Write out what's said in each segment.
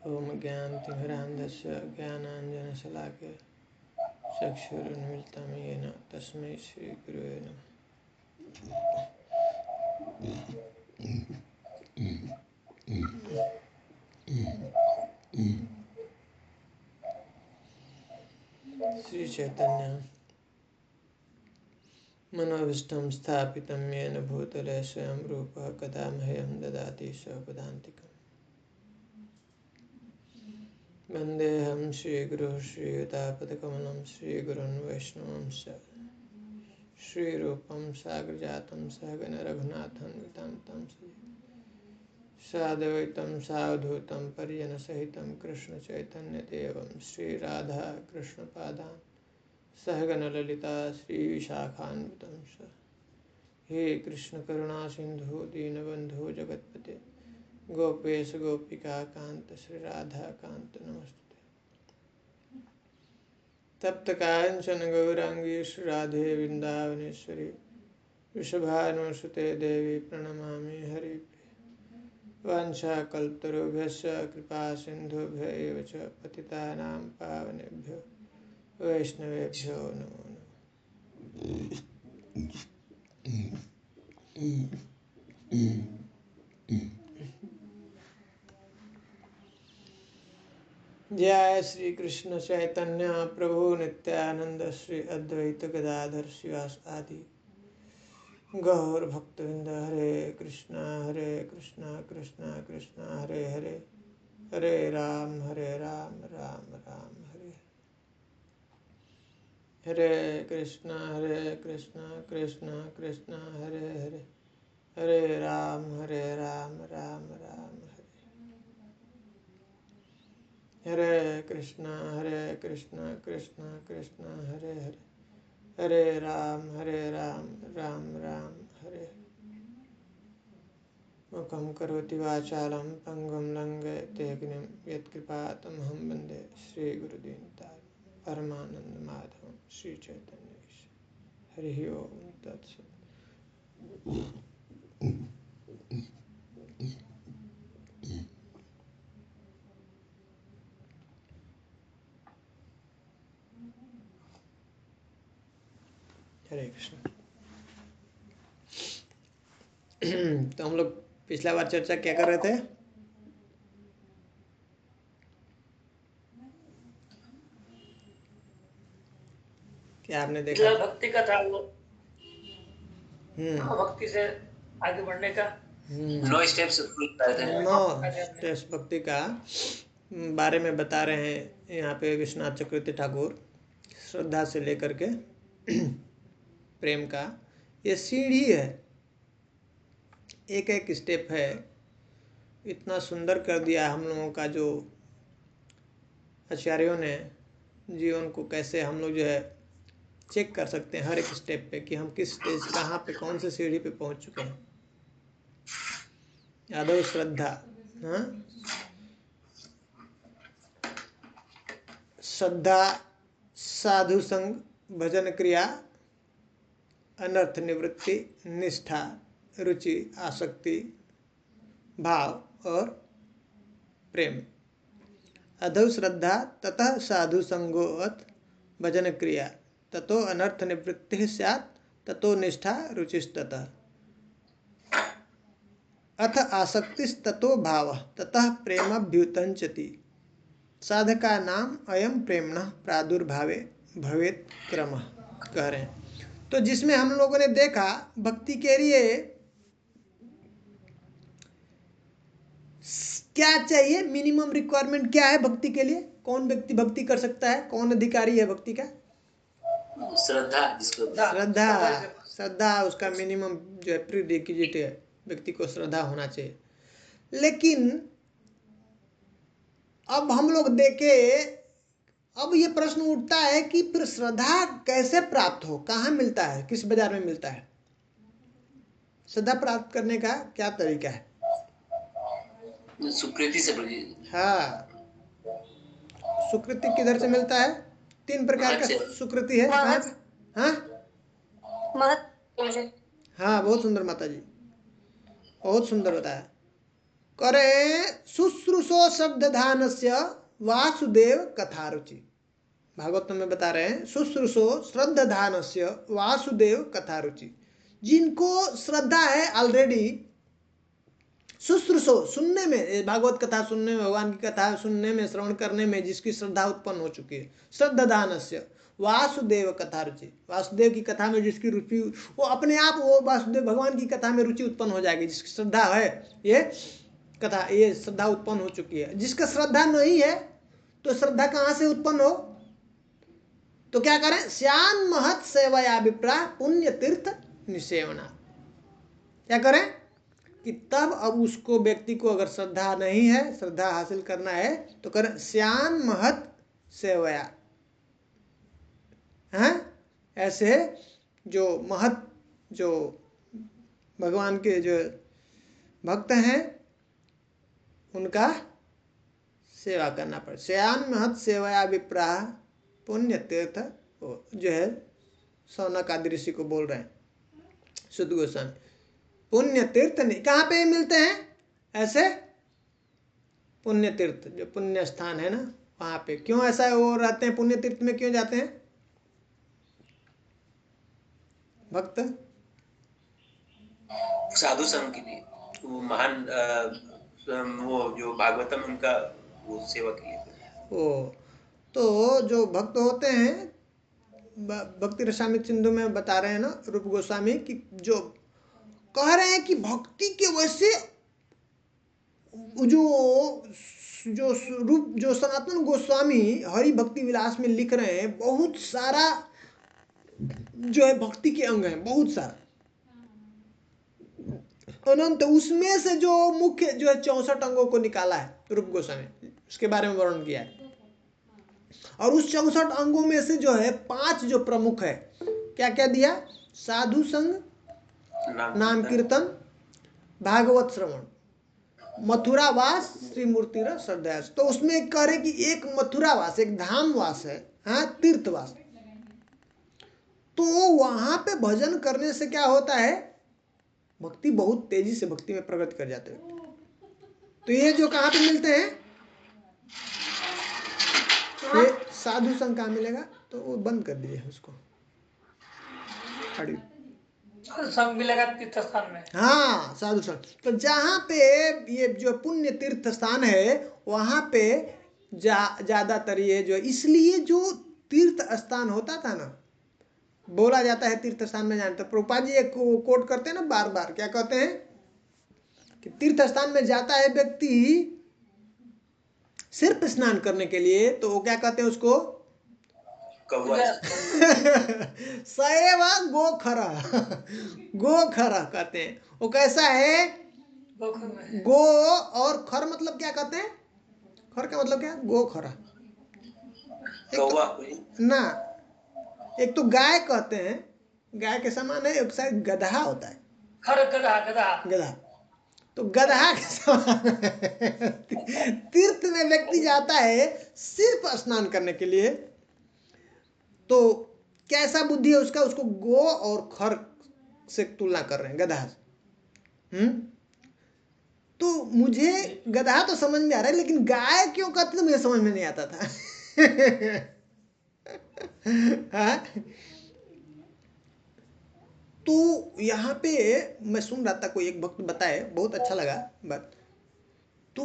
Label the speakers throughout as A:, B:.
A: ओम ज्ञानतिमिरान्धस्य ज्ञानाञ्जनशलाकया चक्षुरुन्मिलितं येन तस्मै श्रीगुरुवे नमः। श्री चैतन्य मनोभीष्टं स्थापितं येन भूतले स्वयं रूपः कदा मह्यं ददाति स्वपदान्तिकम्। वन्देऽहं श्रीगुरुः श्रीयुतापदकमलं श्रीगुरुन् वैष्णवंश्च श्रीरूपं साग्रजातं सहगण रघुनाथान्वितं तं साद्वैतं सावधूतं परिजनसहितं कृष्णचैतन्यदेवं श्रीराधा कृष्णपादान् सहगण ललिता श्रीविशाखान्वितं च। हे कृष्ण करुणा सिंधु दीनबंधु जगतपते गोपेश गोपिका कांत श्री राधा कांत नमस्ते। तप्त कांचन गौरांगी श्री राधे वृंदावनेश्वरी वृषभानुसुते देवी प्रणमामि हरिप्रिये। वाञ्छाकल्पतरुभ्यश्च कृपा सिन्धुभ्य एव च पतितानां पावनेभ्यो वैष्णवेभ्यो नमो नमः। जय श्री कृष्ण चैतन्य प्रभु नित्यानंद श्री अद्वैत गदाधर शिवासादि गौर भक्तवृंद। हरे कृष्णा कृष्णा कृष्णा हरे हरे, हरे राम राम राम हरे हरे। कृष्णा कृष्णा कृष्णा हरे हरे, हरे राम राम राम हरे। हरे कृष्णा कृष्णा कृष्णा हरे हरे, हरे राम राम राम हरे। मुखं करोति वाचालं पंगुं लंघयते गिरिं यत्कृपातमहं वन्दे श्रीगुरुदीनतारिणं परमानन्दमाधवं श्रीचैतन्येश्वरं। हरि ओम तत्सत्। हरे कृष्ण। तो हम लोग पिछला बार चर्चा क्या कर रहे थे? क्या आपने देखा?
B: भक्ति का था वो, भक्ति से आगे बढ़ने का 9 स्टेप्स
A: भक्ति का बारे में बता रहे हैं यहाँ पे विश्वनाथ चक्रवर्ती ठाकुर। श्रद्धा से लेकर के प्रेम का ये सीढ़ी है, एक एक स्टेप है। इतना सुंदर कर दिया हम लोगों का जो आचार्यों ने जीवन को, कैसे हम लोग जो है चेक कर सकते हैं हर एक स्टेप पे कि हम किस स्टेज कहाँ पे कौन से सीढ़ी पे पहुंच चुके हैं। यादव श्रद्धा, हाँ, श्रद्धा, साधु संग, भजन क्रिया, अनर्थ निवृत्ति, निष्ठा, रुचि, आसक्ति, भाव और प्रेम। अधो श्रद्धा ततः साधु संगोऽथ भजन क्रिया ततो अनर्थ निवृत्ति स्यात् ततो निष्ठा रुचिस्ततः अथ आसक्तिस्ततो भावः ततः प्रेमाभ्युतञ्चति साधका नाम अयम प्रेम्णः प्रादुर्भावे भवेत् क्रमः। कह रहे हैं तो जिसमें हम लोगों ने देखा भक्ति के लिए क्या चाहिए, मिनिमम रिक्वायरमेंट क्या है भक्ति के लिए, कौन व्यक्ति भक्ति कर सकता है, कौन अधिकारी है भक्ति का? श्रद्धा उसका मिनिमम जो है प्री रिक्विजिट है, व्यक्ति को श्रद्धा होना चाहिए। लेकिन अब हम लोग देखे, अब ये प्रश्न उठता है कि फिर श्रद्धा कैसे प्राप्त हो, कहाँ मिलता है, किस बाजार में मिलता है? श्रद्धा प्राप्त करने का क्या तरीका है?
B: सुकृति से।
A: हाँ, सुकृति किधर से मिलता है? 3 प्रकार का सुकृति है। हाँ हाँ, बहुत सुंदर माता जी, बहुत सुंदर बताया। करे शुश्रूषो श्रद्धानस्य वासुदेव कथारुचि। भागवत में बता रहे हैं शुश्रूषो श्रद्धानस्य वासुदेव कथारुचि, जिनको श्रद्धा है ऑलरेडी शुश्रूषो सुनने में, भागवत कथा सुनने में, भगवान की कथा सुनने में, श्रवण करने में जिसकी श्रद्धा उत्पन्न हो चुकी है, श्रद्धादानस्य वासुदेव कथा रुचि, वासुदेव की कथा में जिसकी रुचि, वो अपने आप वो वासुदेव भगवान की कथा में रुचि उत्पन्न हो जाएगी। जिसकी श्रद्धा है ये कथा, ये श्रद्धा उत्पन्न हो चुकी है। जिसका श्रद्धा नहीं है तो श्रद्धा कहाँ से उत्पन्न हो? तो क्या करें? श्यान महत सेवया विप्रा पुण्य तीर्थ निसेवना। क्या करें कि तब अब उसको व्यक्ति को अगर श्रद्धा नहीं है, श्रद्धा हासिल करना है तो करें श्यान महत सेवया। हैं ऐसे जो महत, जो भगवान के जो भक्त हैं उनका सेवा करना पड़े। श्यान महत सेवया विप्राह पुण्य तीर्थ, जो है सौनक आदि ऋषि को बोल रहे हैं शुद्ध गोस्वामी। पुण्य तीर्थ नहीं, कहाँ पे मिलते हैं ऐसे? पुण्य तीर्थ, जो पुण्य स्थान है ना वहां पे। क्यों ऐसा वो रहते हैं? पुण्य तीर्थ में क्यों जाते हैं भक्त?
B: साधु संघ के लिए, वो महान वो जो भागवतम उनका वो सेवा के लिए।
A: ओ तो जो भक्त होते हैं, भक्ति रसामृत सिंधु में बता रहे हैं ना रूप गोस्वामी कि जो कह रहे हैं कि भक्ति के वैसे जो सनातन गोस्वामी हरि भक्ति विलास में लिख रहे हैं, बहुत सारा जो है भक्ति के अंग हैं, बहुत सारा अनंत। उसमें से जो मुख्य जो है 64 अंगों को निकाला है रूप गोस्वामी, उसके बारे में वर्णन किया है। और उस 64 अंगों में से जो है 5 जो प्रमुख है, क्या क्या दिया? साधु संग, नाम कीर्तन, भागवत श्रवण, मथुरावास, श्री मूर्ति श्रद्धा। तो उसमें कह रहे कि एक मथुरावास, एक धामवास है, हाँ तीर्थवास। तो वहां पे भजन करने से क्या होता है? भक्ति बहुत तेजी से भक्ति में प्रगति कर जाते हैं। तो ये जो कहाँ पे मिलते हैं, ये साधु संघ कहाँ मिलेगा? तो वो बंद कर दीजिए उसको,
B: संघ मिलेगा तीर्थ स्थान में।
A: हाँ साधु संघ। तो जहाँ पे ये जो पुण्य तीर्थ स्थान है वहां पे ज्यादातर ये जो, इसलिए जो तीर्थ स्थान होता था ना, बोला जाता है तीर्थ स्थान में जाने। तो प्रभुपाद जी एक कोट करते हैं ना बार बार, क्या कहते हैं कि तीर्थ स्थान में जाता है व्यक्ति सिर्फ स्नान करने के लिए, तो वो क्या कहते हैं उसको? सएवा गोखरा, गोखरा कहते हैं। वो कैसा है? गो और खर मतलब क्या कहते हैं? खर का मतलब क्या? गोखरा ना, एक तो गाय कहते हैं, गाय के समान है, एक शायद गधा होता है, गधा। तो गधा के समान तीर्थ में व्यक्ति जाता है सिर्फ स्नान करने के लिए, तो कैसा बुद्धि है उसका? उसको गो और खर से तुलना कर रहे हैं, गधा से। तो मुझे गधा तो समझ में आ रहा है, लेकिन गाय क्यों कहते थे मुझे समझ में नहीं आता था। हाँ? तो यहाँ पे मैं सुन रहा था, कोई एक भक्त बताए, बहुत अच्छा लगा बात। तो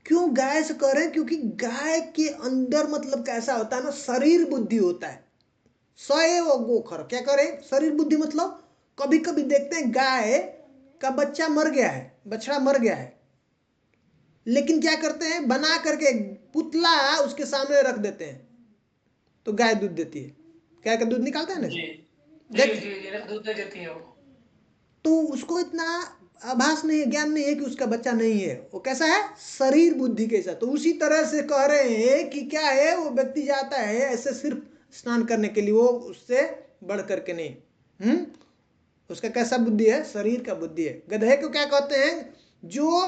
A: क्यों गाय से कह रहे हैं? क्योंकि गाय के अंदर मतलब कैसा होता है ना, शरीर बुद्धि होता है। सएव गोखर, क्या करें? शरीर बुद्धि मतलब कभी कभी देखते हैं गाय का बच्चा मर गया है, बछड़ा मर गया है, लेकिन क्या करते हैं? बना करके पुतला उसके सामने रख देते हैं, तो गाय दूध देती है। गाय का दूध निकालता है ना,
B: दूध देती है।
A: तो उसको इतना आभास नहीं है, ज्ञान नहीं है कि उसका बच्चा नहीं है। वो कैसा है? शरीर बुद्धि के साथ। तो उसी तरह से कह रहे हैं कि क्या है, वो व्यक्ति जाता है ऐसे सिर्फ स्नान करने के लिए, वो उससे बढ़ करके नहीं। उसका कैसा बुद्धि है? शरीर का बुद्धि है। गधे को क्या कहते हैं? जो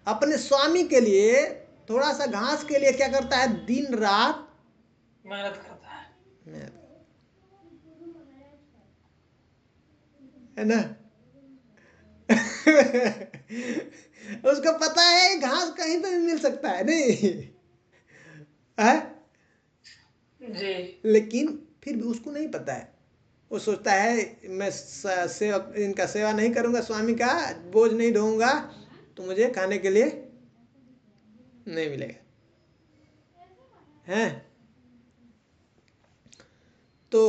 A: अपने स्वामी के लिए थोड़ा सा घास के लिए क्या करता है? दिन रात
B: मेहनत करता
A: है ना। उसको पता है घास कहीं पे भी मिल सकता है, नहीं है?
C: जी
A: लेकिन फिर भी उसको नहीं पता है। वो सोचता है मैं सेवा, इनका सेवा नहीं करूंगा, स्वामी का बोझ नहीं ढोऊंगा तो मुझे खाने के लिए नहीं मिलेगा, हैं? तो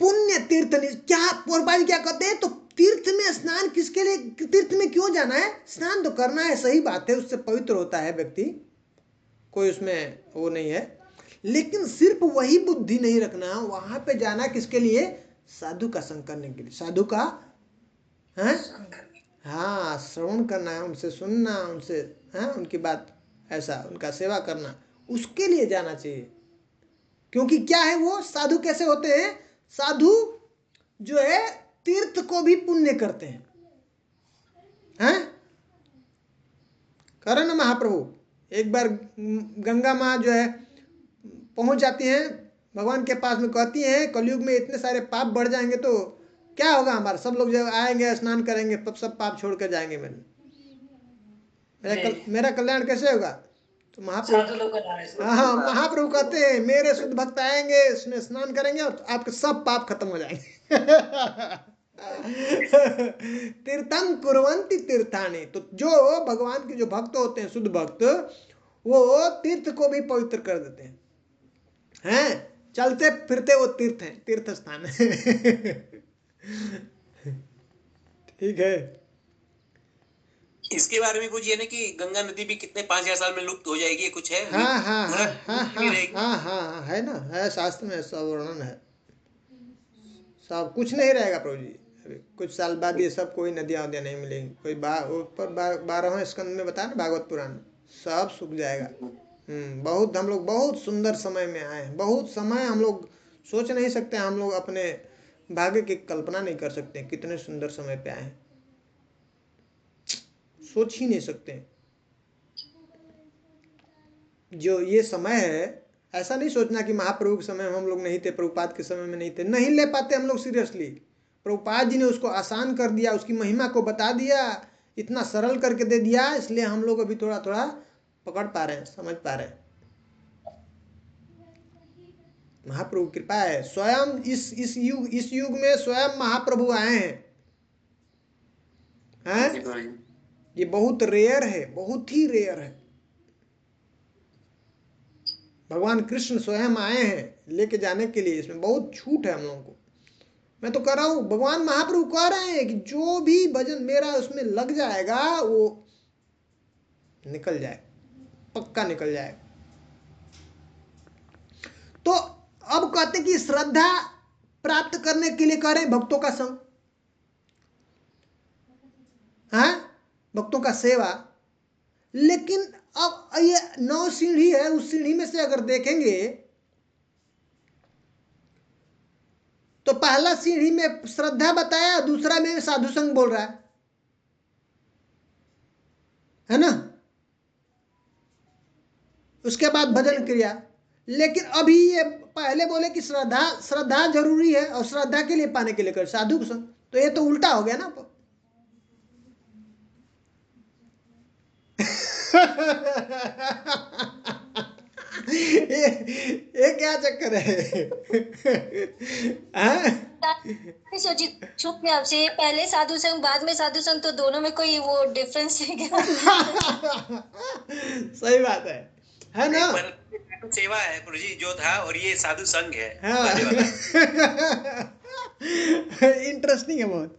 A: पुण्य तीर्थ क्या पौरपाल क्या कहते हैं, तो तीर्थ में स्नान किसके लिए, तीर्थ में क्यों जाना है? स्नान तो करना है, सही बात है, उससे पवित्र होता है व्यक्ति, कोई उसमें वो नहीं है। लेकिन सिर्फ वही बुद्धि नहीं रखना, वहां पे जाना किसके लिए? साधु का संग करने के लिए, साधु का है, हाँ, श्रवण करना है, उनसे सुनना, उनसे हाँ उनकी बात, ऐसा उनका सेवा करना, उसके लिए जाना चाहिए। क्योंकि क्या है, वो साधु कैसे होते हैं? साधु जो है तीर्थ को भी पुण्य करते हैं? करो ना महाप्रभु। एक बार गंगा माँ जो है पहुंच जाती हैं भगवान के पास में, कहती हैं कलयुग में इतने सारे पाप बढ़ जाएंगे तो क्या होगा हमारा, सब लोग जब आएंगे स्नान करेंगे तब सब पाप छोड़ कर जाएंगे, मेरा कल्याण कैसे होगा? तो महाप्रभु, हाँ, महाप्रभु कहते हैं मेरे शुद्ध भक्त आएंगे, इसमें स्नान करेंगे और आपके सब पाप खत्म हो जाएंगे। तीर्थं कुर्वन्ति तीर्थानि, तो जो भगवान के जो भक्त होते हैं, शुद्ध भक्त, वो तीर्थ को भी पवित्र कर देते हैं, चलते फिरते वो तीर्थ हैं, तीर्थ स्थान है। ठीक है।
B: इसके बारे में कुछ ये ना कि गंगा नदी भी कितने 5000 साल में लुप्त हो जाएगी, कुछ है?
A: हाँ हाँ हाँ हाँ
B: नहीं रहेगी।
A: हाँ हाँ हाँ, है ना, है शास्त्र में सब वर्णन है, सब कुछ नहीं रहेगा प्रभु जी। अभी कुछ साल बाद ये सब कोई नदियाँ वदियाँ नहीं मिलेंगी, कोई ऊपर 12वें स्कंद में बताया ना भागवत पुराण, सब सूख जाएगा। बहुत, हम लोग बहुत सुंदर समय में आए हैं, बहुत समय हम लोग सोच नहीं सकते, हम लोग अपने भाग्य की कल्पना नहीं कर सकते कितने सुंदर समय पे आए हैं, सोच ही नहीं सकते। जो ये समय है, ऐसा नहीं सोचना कि महाप्रभु के समय में हम लोग नहीं थे, प्रभुपाद के समय में नहीं थे, नहीं ले पाते हम लोग सीरियसली। प्रभुपाद जी ने उसको आसान कर दिया, उसकी महिमा को बता दिया, इतना सरल करके दे दिया, इसलिए हम लोग अभी थोड़ा थोड़ा पकड़ पा रहे हैं, समझ पा रहे हैं। महाप्रभु कृपा है, स्वयं इस युग में स्वयं महाप्रभु आए हैं? ये बहुत रेयर है, बहुत ही रेयर है। भगवान कृष्ण स्वयं आए हैं लेके जाने के लिए, इसमें बहुत छूट है हम लोगों को। मैं तो कह रहा हूं, भगवान महाप्रभु कह रहे हैं कि जो भी भजन मेरा उसमें लग जाएगा वो निकल जाए, पक्का निकल जाए। तो अब कहते कि श्रद्धा प्राप्त करने के लिए कह रहे हैं भक्तों का संग, हाँ, भक्तों का सेवा। लेकिन अब ये 9 सीढ़ी है, उस सीढ़ी में से अगर देखेंगे तो पहला सीढ़ी में श्रद्धा बताया, दूसरा में साधु संग बोल रहा है ना, उसके बाद भजन क्रिया। लेकिन अभी ये पहले बोले कि श्रद्धा जरूरी है और श्रद्धा के लिए पाने के लिए कर साधु संग, तो ये तो उल्टा हो गया ना। ये क्या चक्कर है?
D: सोची छूट में आपसे, पहले साधु संग बाद में साधु संग, तो दोनों में कोई वो डिफरेंस है क्या?
A: सही बात है ना?
B: सेवा है प्रभु जी जो था, और ये साधु संग है।
A: इंटरेस्टिंग है, बहुत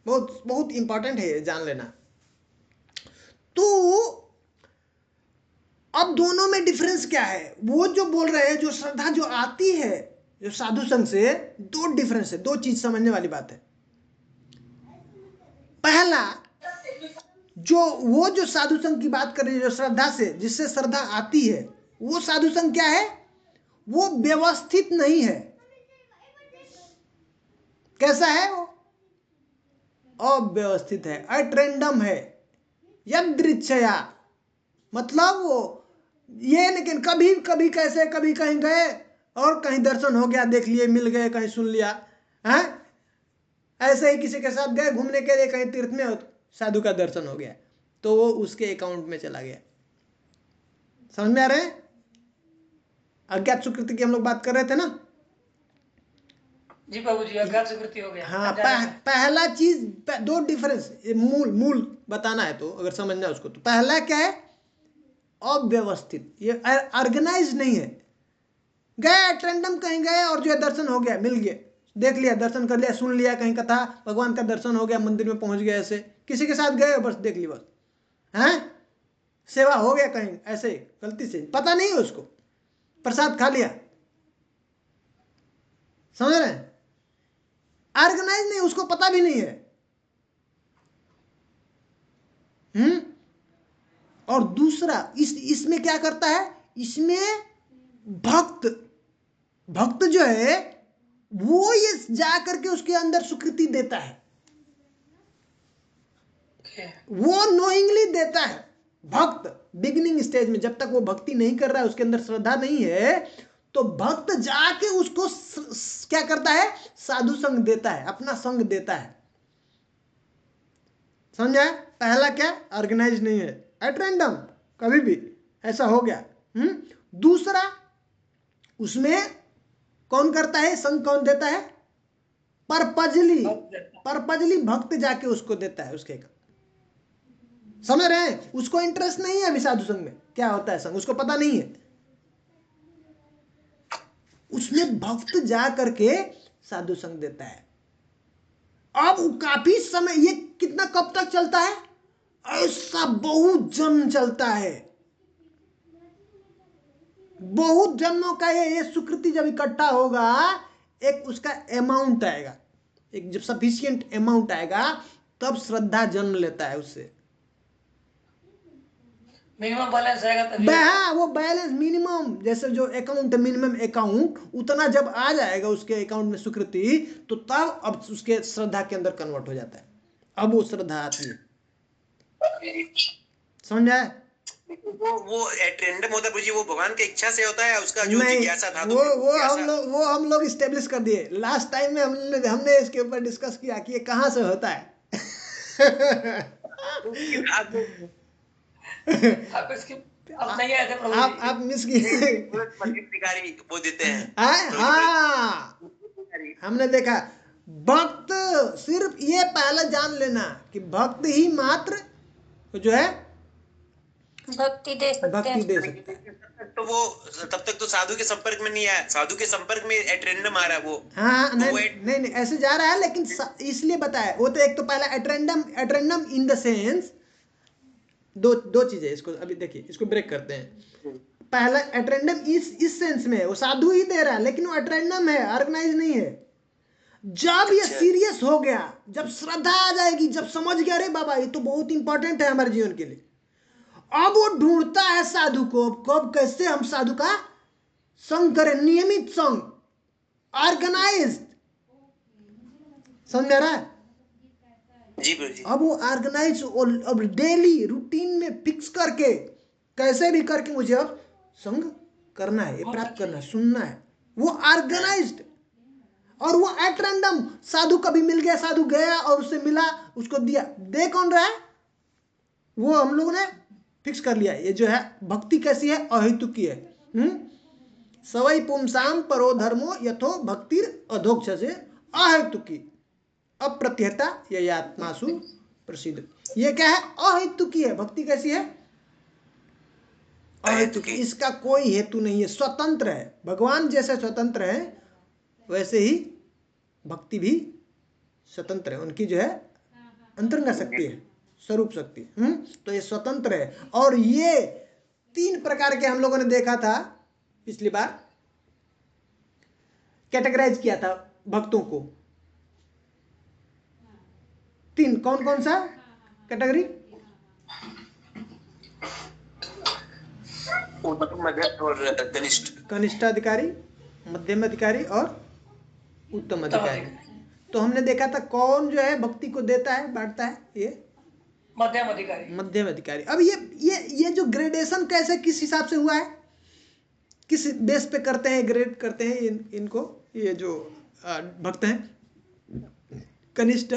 A: बहुत बहुत इंपॉर्टेंट है, जान लेना। तो अब दोनों में डिफरेंस क्या है? वो जो बोल रहे हैं, जो श्रद्धा जो आती है जो साधु संग से, दो डिफरेंस है, दो चीज समझने वाली बात है। पहला, वो जो साधु संग की बात कर रही है, जो श्रद्धा से, जिससे श्रद्धा आती है, वो साधु संग क्या है? वो व्यवस्थित नहीं है। कैसा है वो? अव्यवस्थित है, एट रैंडम है, यदृच्छया, मतलब वो ये, लेकिन कभी कभी कैसे, कभी कहीं गए और कहीं दर्शन हो गया, देख लिए, मिल गए, कहीं सुन लिया, है ऐसे ही किसी के साथ गए घूमने के लिए कहीं तीर्थ में, साधु का दर्शन हो गया तो वो उसके अकाउंट में चला गया। समझ में आ रहे हैं? अज्ञात सुकृति की हम लोग बात कर रहे थे ना।
C: जी बाबू जी, अज्ञात स्वीकृति हो गया।
A: हाँ,
C: अनजाने में।
A: पहला चीज, दो डिफरेंस, मूल बताना है तो अगर समझना है उसको, तो पहला क्या है? अव्यवस्थित, ये ऑर्गेनाइज नहीं है। गए रैंडम कहीं गए और जो है दर्शन हो गया, मिल गया, देख लिया, दर्शन कर लिया, सुन लिया, कहीं कथा भगवान का दर्शन हो गया, मंदिर में पहुंच गए, ऐसे किसी के साथ गए बस देख लिया, बस हैं, सेवा हो गया कहीं ऐसे गलती से, पता नहीं है उसको, प्रसाद खा लिया। समझ रहे हैं? ऑर्गेनाइज नहीं, उसको पता भी नहीं है। और दूसरा इसमें क्या करता है? इसमें भक्त जो है वो ये जा करके उसके अंदर स्वीकृति देता है, वो नोइंगली देता है। भक्त बिगिनिंग स्टेज में, जब तक वो भक्ति नहीं कर रहा है, उसके अंदर श्रद्धा नहीं है, तो भक्त जाके उसको क्या करता है? साधु संग देता है, अपना संग देता है। समझा? पहला क्या? ऑर्गेनाइज नहीं है, एट रैंडम कभी भी ऐसा हो गया। दूसरा, उसमें कौन करता है संग? कौन देता है? परपजली भक्त जाके उसको देता है उसके। समझ रहे हैं? उसको इंटरेस्ट नहीं है अभी साधु संग में, क्या होता है संग, उसको पता नहीं है। उसमें भक्त जा करके साधु संग देता है। अब काफी समय, ये कितना कब तक चलता है? ऐसा बहुत जन्म चलता है, बहुत जन्मों का ये सुकृति जब इकट्ठा होगा, एक उसका अमाउंट आएगा, एक जब सफिशिएंट अमाउंट आएगा तब श्रद्धा जन्म लेता है उससे।
C: मिनिमम बैलेंस आएगा तभी।
A: हाँ, वो बैलेंस मिनिमम, जैसे जो अकाउंट है मिनिमम अकाउंट, उतना जब आ जाएगा उसके अकाउंट में सुकृति, तो तब अब उसके श्रद्धा के अंदर कन्वर्ट हो जाता है, अब वो श्रद्धा आती है। समझ आए?
B: वो एट रैंडम होता है प्रभु जी, वो भगवान की इच्छा से होता है, उसका जो
A: नहीं,
B: जिज्ञासा था,
A: वो हम लोग इस्टेब्लिश कर दिए लास्ट टाइम में, हमने इसके ऊपर डिस्कस किया कि ये कहाँ से होता है।
C: आप इसके अब नहीं आए थे प्रभु जी।
A: आप मिस किए।
B: अधिकारी वो देते हैं।
A: हाँ, हमने देखा, भक्त सिर्फ ये पहले जान लेना कि भक्त ही मात्र जो है
D: भक्ति दे सकते हैं।
B: तो वो तब तक तो साधु के संपर्क में नहीं आया, साधु के संपर्क में एट रैंडम आ रहा है वो।
A: हाँ, नहीं ऐसे जा रहा है, लेकिन इसलिए बताया वो तो, एक तो पहला at random in the sense, दो चीजें, इसको अभी देखिए, इसको ब्रेक करते हैं। पहला एट रैंडम इस सेंस में वो साधु ही दे रहा है, लेकिन वो एट रैंडम है, ऑर्गेनाइज नहीं है। जब ये सीरियस हो गया, जब श्रद्धा आ जाएगी, जब समझ गया अरे बाबा ये तो बहुत इंपॉर्टेंट है हमारे जीवन के लिए, अब वो ढूंढता है साधु को, कब कैसे हम साधु का संग करें, नियमित संग, ऑर्गेनाइज। समझ रहा है?
B: जी जी।
A: अब वो ऑर्गेनाइज, अब डेली रूटीन में फिक्स करके, कैसे भी करके मुझे अब संग करना है, ये प्राप्त करना है, सुनना है, वो ऑर्गेनाइज्ड। और वो एट रैंडम, साधु कभी मिल गया, साधु गया और उससे मिला, उसको दिया, दे कौन रहा है? वो हम लोगों ने फिक्स कर लिया। ये जो है भक्ति कैसी है? अहेतुकी है। सवै पुंसाम परो धर्मो यथो भक्तिर अधोक्ष से अहेतुकी अप्रत्यहता ययात्मासु प्रसिद्ध। ये क्या है? अहेतुकी है। भक्ति कैसी है? अहेतुकी, इसका कोई हेतु नहीं है, स्वतंत्र है। भगवान जैसे स्वतंत्र है वैसे ही भक्ति भी स्वतंत्र है, उनकी जो है अंतरंग शक्ति है, स्वरूप शक्ति। तो ये स्वतंत्र है। और ये 3 प्रकार के हम लोगों ने देखा था पिछली बार, कैटेगराइज किया था भक्तों को। 3 कौन कौन सा कैटेगरी? कनिष्ठ अधिकारी, मध्यम अधिकारी और उत्तम अधिकारी। तो हमने देखा था कौन जो है भक्ति को देता है, बांटता है, ये मध्यम अधिकारी। अब ये जो ग्रेडेशन कैसे, किस हिसाब से हुआ है, किस बेस पे करते हैं, ग्रेड करते हैं इनको, ये जो भक्त हैं, कनिष्ठ,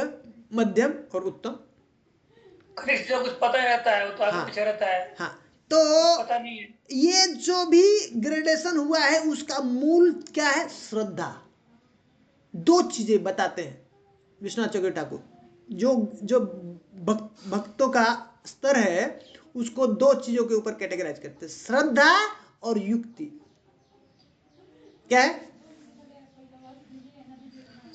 A: मध्यम और उत्तम।
C: कनिष्ठ जो कुछ पता नहीं रहता है, वो तो आगे
A: हाँ।
C: पीछे रहता है,
A: हाँ, तो
C: पता नहीं है।
A: ये जो भी ग्रेडेशन हुआ है उसका मूल क्या है? श्रद्धा। दो चीजें बताते हैं विश्वनाथ चक्रवर्ती ठाकुर। जो जो भक्तों का स्तर है उसको दो चीजों के ऊपर कैटेगराइज करते हैं, श्रद्धा और युक्ति। क्या है?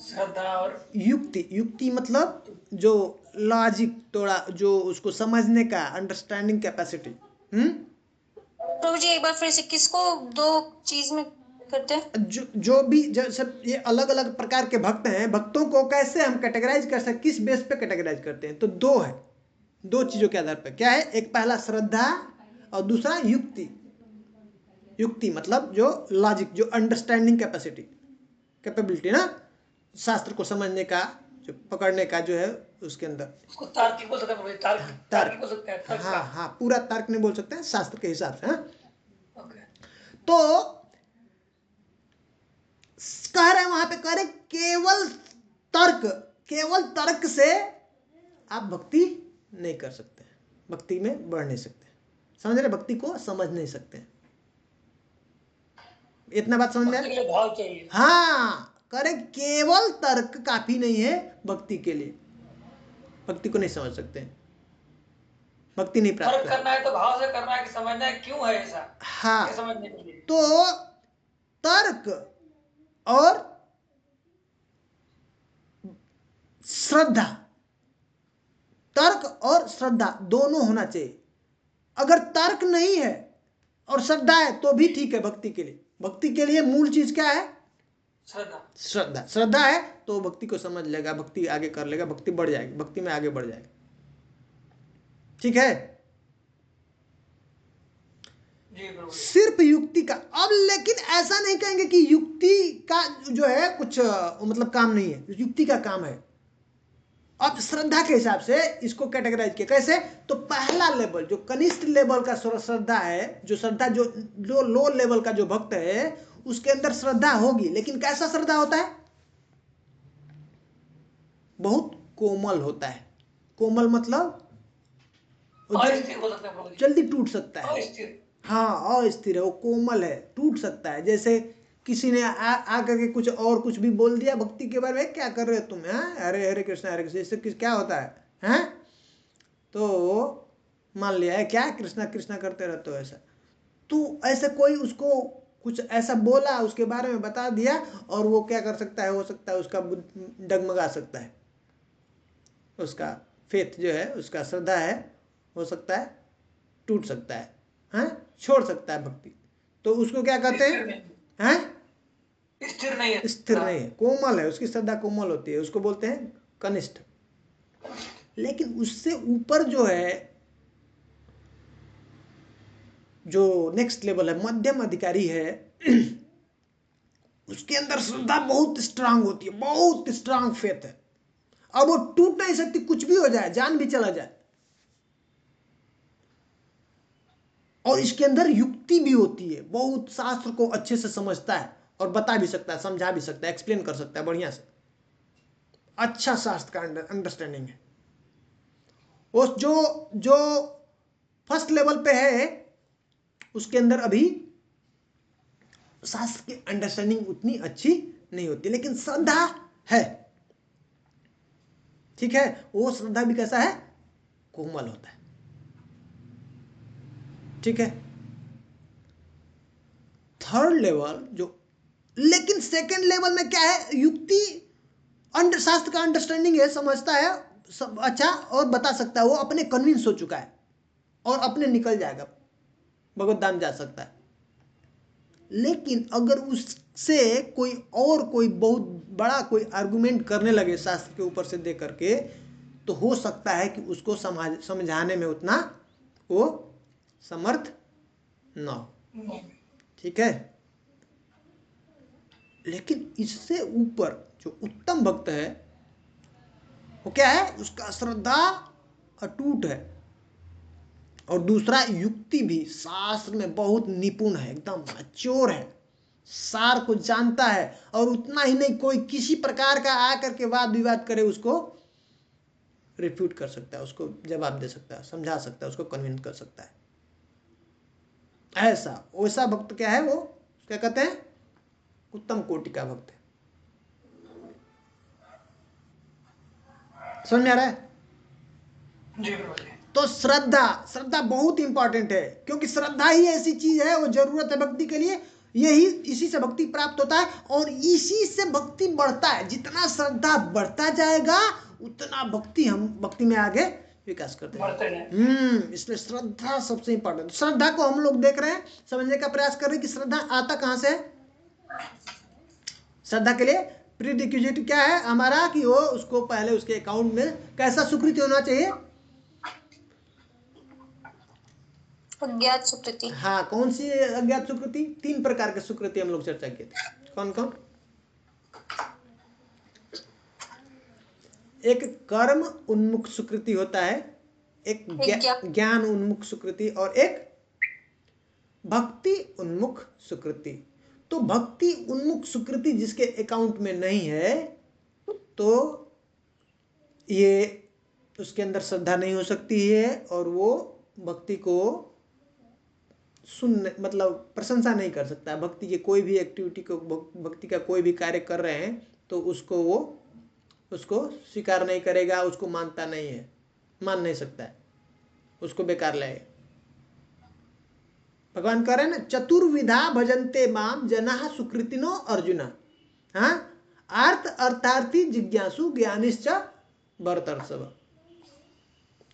C: श्रद्धा और
A: युक्ति। युक्ति मतलब जो लॉजिक, थोड़ा जो उसको समझने का अंडरस्टैंडिंग कैपेसिटी।
D: प्रभु जी एक बार फिर से किसको दो चीज में करते हैं?
A: जो भी सब ये अलग अलग प्रकार के भक्त हैं, भक्तों को कैसे हम कैटेगराइज कर सकते, किस बेस पे कैटेगराइज करते हैं? तो दो है, दो चीजों के आधार पर। क्या है? एक पहला श्रद्धा और दूसरा युक्ति। युक्ति मतलब जो लॉजिक, जो अंडरस्टैंडिंग कैपेसिटी, कैपेबिलिटी ना, शास्त्र को समझने का, जो पकड़ने का जो है उसके अंदर।
C: उसको तार्किक बोल सकते हैं प्रभु जी, तार्किक बोल सकते हैं, तर्क
A: हाँ
C: का।
A: हाँ, पूरा तर्क नहीं बोल सकते हैं, शास्त्र के हिसाब से। हाँ,
C: ओके।
A: तो कह रहे हैं वहां पे, कह रहे केवल तर्क से आप भक्ति नहीं कर सकते, भक्ति में बढ़ नहीं सकते। समझ रहे? भक्ति को समझ नहीं सकते। इतना बात समझ में
C: भक्ति के लिए भाव चाहिए।
A: हाँ, करे केवल तर्क काफी नहीं है भक्ति के लिए। भक्ति को नहीं समझ सकते, भक्ति नहीं प्राप्त
C: तर्क
A: कर।
C: करना है तो भाव से करना है कि समझना है क्यों है ऐसा,
A: हाँ,
C: ये समझने के लिए।
A: तो तर्क और श्रद्धा, तर्क और श्रद्धा दोनों होना चाहिए। अगर तर्क नहीं है और श्रद्धा है तो भी ठीक है भक्ति के लिए। भक्ति के लिए मूल चीज क्या है?
C: श्रद्धा।
A: श्रद्धा। श्रद्धा है तो भक्ति को समझ लेगा, भक्ति आगे कर लेगा, भक्ति बढ़ जाएगी, भक्ति में आगे बढ़ जाएगा। ठीक है?
C: जी प्रभु जी।
A: सिर्फ युक्ति का। अब लेकिन ऐसा नहीं कहेंगे कि युक्ति का जो है कुछ मतलब काम नहीं है, युक्ति का काम है। अब श्रद्धा के हिसाब से इसको कैटेगराइज किया। कैसे? तो पहला लेवल जो कनिष्ठ लेवल का श्रद्धा है, जो श्रद्धा जो लो लेवल का जो भक्त है उसके अंदर श्रद्धा होगी, लेकिन कैसा श्रद्धा होता है? बहुत कोमल होता है। कोमल मतलब
C: अस्थिर बोल सकते हैं प्रभु जी।
A: जल्दी टूट सकता है।
C: अस्थिर।
A: हाँ, अस्थिर है, वो कोमल है, टूट सकता है। जैसे किसी ने आ करके कुछ और कुछ भी बोल दिया भक्ति के बारे में, क्या कर रहे हो तुम? हरे हरे कृष्णा हरे कृष्णा, इससे क्या होता है? हैं? तो मान लिया है क्या कृष्णा कृष्णा करते रहते हो ऐसा। तो ऐसे कोई उसको कुछ ऐसा बोला, उसके बारे में बता दिया, और वो क्या कर सकता है? हो सकता है उसका डगमगा सकता है, उसका फेथ जो है, उसका श्रद्धा है, हो सकता है टूट सकता है, छोड़ सकता है भक्ति। तो उसको क्या कहते हैं?
C: स्थिर नहीं है,
A: स्थिर नहीं है, कोमल है, उसकी श्रद्धा कोमल होती है, उसको बोलते हैं कनिष्ठ। लेकिन उससे ऊपर जो है, जो नेक्स्ट लेवल है, मध्यम अधिकारी है, उसके अंदर श्रद्धा बहुत स्ट्रांग होती है, बहुत स्ट्रांग फेथ है। अब वो टूट नहीं सकती, कुछ भी हो जाए, जान भी चला जाए। और इसके अंदर युक्ति भी होती है, बहुत शास्त्र को अच्छे से समझता है और बता भी सकता है, समझा भी सकता है, एक्सप्लेन कर सकता है बढ़िया से। अच्छा शास्त्र का अंडरस्टैंडिंग है। वो जो फर्स्ट लेवल पे है उसके अंदर अभी शास्त्र की अंडरस्टैंडिंग उतनी अच्छी नहीं होती, लेकिन श्रद्धा है। ठीक है? वो श्रद्धा भी कैसा है? कोमल होता है। ठीक है? थर्ड लेवल जो, लेकिन सेकंड लेवल में क्या है? युक्ति शास्त्र का अंडरस्टैंडिंग है, समझता है सब अच्छा और बता सकता है, वो अपने कन्विंस हो चुका है और अपने निकल जाएगा, भगवत धाम जा सकता है। लेकिन अगर उससे कोई बहुत बड़ा कोई आर्गुमेंट करने लगे शास्त्र के ऊपर से दे करके, तो हो सकता है कि उसको समझाने में उतना वो समर्थ ना हो। ठीक है? लेकिन इससे ऊपर जो उत्तम भक्त है वो क्या है? उसका श्रद्धा अटूट है, और दूसरा युक्ति भी शास्त्र में बहुत निपुण है, एकदम मैच्योर है, सार को जानता है, और उतना ही नहीं, कोई किसी प्रकार का आकर के वाद विवाद करे उसको रिफ्यूट कर सकता है, उसको जवाब दे सकता है, समझा सकता है, उसको कन्विंस कर सकता है। ऐसा वैसा भक्त क्या है, वो क्या कहते हैं, उत्तम कोटि का भक्त है। समझ में आ रहा है?
C: जी प्रभु जी।
A: तो श्रद्धा बहुत इंपॉर्टेंट है, क्योंकि श्रद्धा ही ऐसी चीज है, वो जरूरत है भक्ति के लिए। यही इसी से भक्ति प्राप्त होता है, और इसी से भक्ति बढ़ता है। जितना श्रद्धा बढ़ता जाएगा उतना भक्ति में आगे विकास करते हैं। इसलिए श्रद्धा सबसे इंपॉर्टेंट। श्रद्धा को हम लोग देख रहे हैं, समझने का प्रयास कर रहे हैं कि श्रद्धा आता कहां से है। श्रद्धा के लिए प्रीडिक्विजिट क्या है हमारा, कि वो उसको पहले उसके अकाउंट में कैसा सुकृति होना चाहिए,
D: अज्ञात सुकृति।
A: हाँ, कौन सी अज्ञात सुकृति? 3 प्रकार के सुकृति हम लोग चर्चा किए थे। कौन कौन? एक कर्म उन्मुख सुकृति होता है, एक ज्ञान उन्मुख सुकृति, और एक भक्ति उन्मुख सुकृति। तो भक्ति उन्मुख सुकृति जिसके अकाउंट में नहीं है, तो ये उसके अंदर श्रद्धा नहीं हो सकती है, और वो भक्ति को मतलब प्रशंसा नहीं कर सकता। भक्ति के कोई भी एक्टिविटी को, भक्ति का कोई भी कार्य कर रहे हैं तो उसको स्वीकार नहीं करेगा, उसको मानता नहीं है, मान नहीं सकता है, उसको बेकार लगे। भगवान कह रहे हैं ना, चतुर्विधा भजन्ते माम जनाः सुकृतिनो अर्जुन। हाँ, अर्थार्थी जिज्ञासु ज्ञानिश्च भरतर्षभ।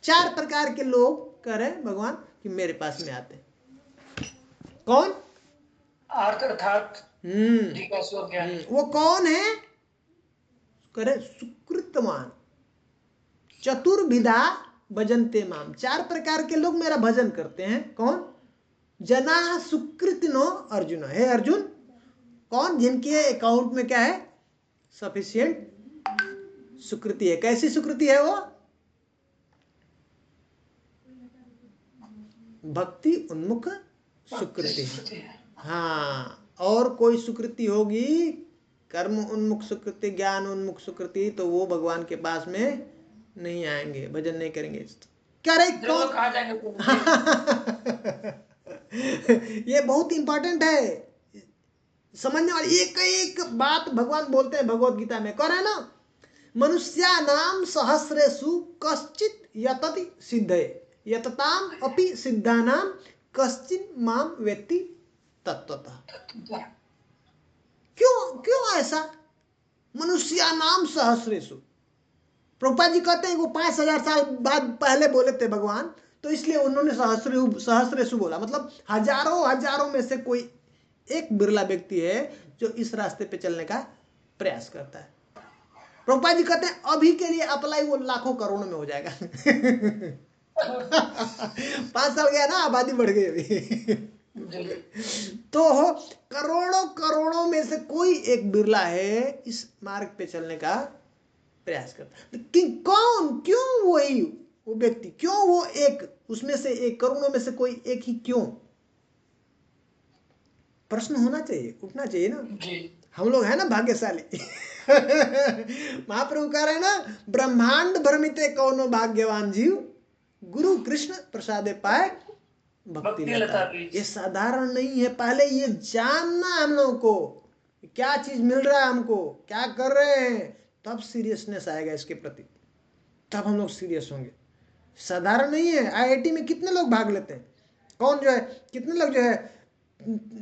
A: 4 प्रकार के लोग कह रहे हैं भगवान कि मेरे पास में आते हैं। कौन?
C: अर्थात जिज्ञासु ज्ञानी।
A: वो कौन है? करे सुकृतवान। चतुर्विधा भजन्ते माम, 4 प्रकार के लोग मेरा भजन करते हैं। कौन? जनाः सुकृतिनो अर्जुन। हे अर्जुन, कौन? जिनके अकाउंट में क्या है? सफिशिएंट सुकृति है। कैसी सुकृति है वो? भक्ति उन्मुख सुकृति। हाँ, और कोई सुकृति होगी कर्म उन्मुख सुकृति, ज्ञान उन्मुख सुकृति, तो वो भगवान के पास में नहीं आएंगे, भजन नहीं करेंगे। क्या रे कौन?
C: कहाँ जाएंगे?
A: ये बहुत इंपॉर्टेंट है, समझने वाली। एक बात भगवान बोलते हैं भगवत गीता में, कह रहे हैं ना, मनुष्यानाम सहस्रेषु कश्चित् यतति सिद्धये यतताम अपि सिद्धानाम कश्चिन् माम वेत्ति तत्वतः। क्यों ऐसा? मनुष्यानाम सहस्रेषु, प्रभुपाद जी कहते हैं वो 5000 साल बाद पहले बोले थे भगवान, तो इसलिए उन्होंने सहस्रेषु बोला। मतलब हजारों में से कोई एक बिरला व्यक्ति है जो इस रास्ते पे चलने का प्रयास करता है। प्रभुपाद जी कहते हैं अभी के लिए अप्लाई वो लाखों करोड़ों में हो जाएगा। 5 साल गया ना, आबादी बढ़ गई अभी। तो करोड़ों में से कोई एक बिरला है इस मार्ग पे चलने का प्रयास करता है। लेकिन कौन? क्यों वही वो व्यक्ति? क्यों वो एक? उसमें से एक, करोड़ों में से कोई एक ही क्यों? प्रश्न होना चाहिए, उठना चाहिए ना। हम लोग है ना भाग्यशाली। महाप्रभु कह रहे हैं ना, ब्रह्मांड भ्रमिते कौनो भाग्यवान जीव, गुरु कृष्ण प्रसादे पाए भक्ति लता। ये साधारण नहीं है। पहले ये जानना हम लोगों को, क्या चीज मिल रहा है हमको, क्या कर रहे हैं, तब सीरियसनेस आएगा इसके प्रति, तब हम लोग सीरियस होंगे। साधारण नहीं है। IIT में कितने लोग भाग लेते हैं? कौन जो है, कितने लोग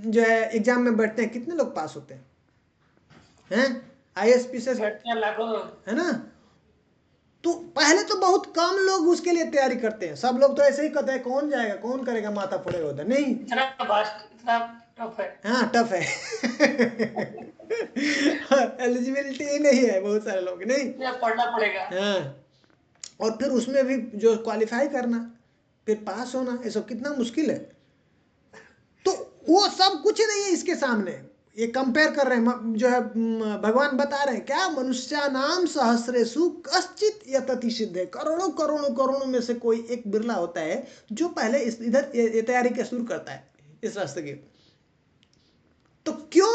A: जो है एग्जाम में बैठते हैं, कितने लोग पास होते हैं? ISP से है ना। तो पहले तो बहुत कम लोग उसके लिए तैयारी करते हैं। सब लोग तो ऐसे ही कहते हैं कौन जाएगा, कौन करेगा, माथा फोड़ेगा उधर। नहीं,
C: इतना टफ है।
A: हाँ, टफ है। एलिजिबिलिटी ही नहीं है बहुत सारे लोग, नहीं,
C: पढ़ना पड़ेगा।
A: हाँ, और फिर उसमें भी जो क्वालिफाई करना, फिर पास होना, ये सब कितना मुश्किल है। तो वो सब कुछ नहीं है इसके सामने। ये कंपेयर कर रहे हैं, जो है भगवान बता रहे हैं क्या, मनुष्यानाम सहस्रेषु कश्चित् यतति सिद्धये। करोड़ों में से कोई एक बिरला होता है जो पहले इधर ये तैयारी के शुरू करता है इस रास्ते की। तो क्यों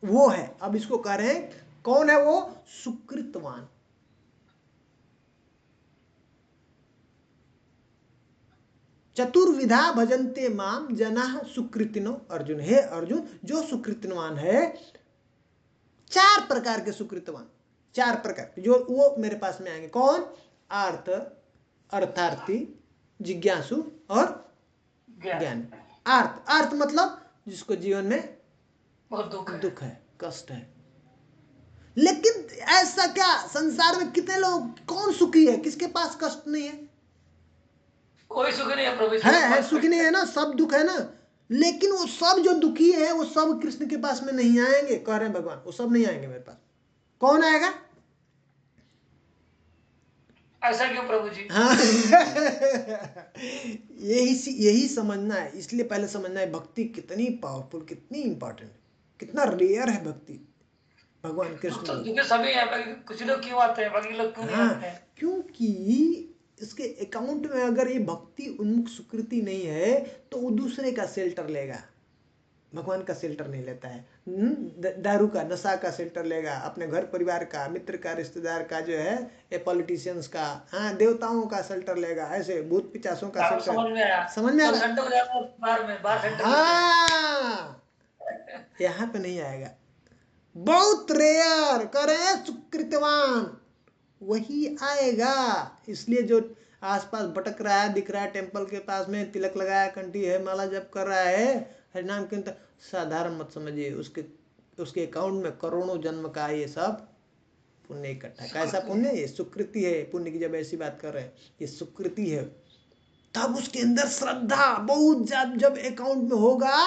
A: वो है, अब इसको कह रहे हैं कौन है वो? सुकृतवान। चतुर्विधा भजन्ते माम जनाः सुकृतिनो अर्जुन। हे अर्जुन, जो सुकृतवान है, 4 प्रकार के सुकृतवान, 4 प्रकार जो वो मेरे पास में आएंगे। कौन? अर्थ, अर्थार्थी, जिज्ञासु और ज्ञान। अर्थ मतलब जिसको जीवन में
C: बहुत
A: दुख है, कष्ट है। लेकिन ऐसा क्या, संसार में कितने लोग, कौन सुखी है? किसके पास कष्ट नहीं है?
C: कोई सुख नहीं है प्रभु।
A: है सुखी नहीं है ना, सब दुख है ना। लेकिन वो सब जो दुखी है वो सब कृष्ण के पास में नहीं आएंगे, कह रहे हैं भगवान, वो सब नहीं आएंगे मेरे पास। कौन आएगा?
C: ऐसा क्यों प्रभु जी?
A: हाँ यही समझना है। इसलिए पहले समझना है भक्ति कितनी पावरफुल, कितनी इंपॉर्टेंट, कितना रेयर है भक्ति भगवान कृष्ण
C: तो
A: में।
C: सभी हैं, बाकी कुछ लोग क्यों आते हैं, बाकी लोग क्यों नहीं आते हैं?
A: क्योंकि इसके अकाउंट में अगर ये भक्ति उन्मुख सुकृति नहीं है तो वो दूसरे का शेल्टर लेगा, भगवान का शेल्टर नहीं लेता है। दारू का, नशा का शेल्टर लेगा, अपने घर परिवार का, मित्र का, रिश्तेदार का, जो है ये पॉलिटिशियंस का, हाँ, देवताओं का शेल्टर लेगा, ऐसे भूत पिचासों का शेल्टर।
C: समझ में आया।
A: समझ में आ
C: तो
A: रहा?
C: घंटे हो जाता है बार में, बार घंटे
A: हाँ, यहाँ पे नहीं आएगा, बहुत रेयर। करे सुकृतवान वही आएगा। इसलिए जो आसपास भटक रहा है, दिख रहा है, टेंपल के पास में तिलक लगाया, कंठी है, माला जप कर रहा है, हरिनाम कीर्तन, साधारण मत समझिए। उसके अकाउंट में करोड़ों जन्म का ये सब पुण्य इकट्ठा। कैसा पुण्य? ये सुकृति है। पुण्य की जब ऐसी बात कर रहे हैं, ये सुकृति है। तब उसके अंदर श्रद्धा बहुत, जब अकाउंट में होगा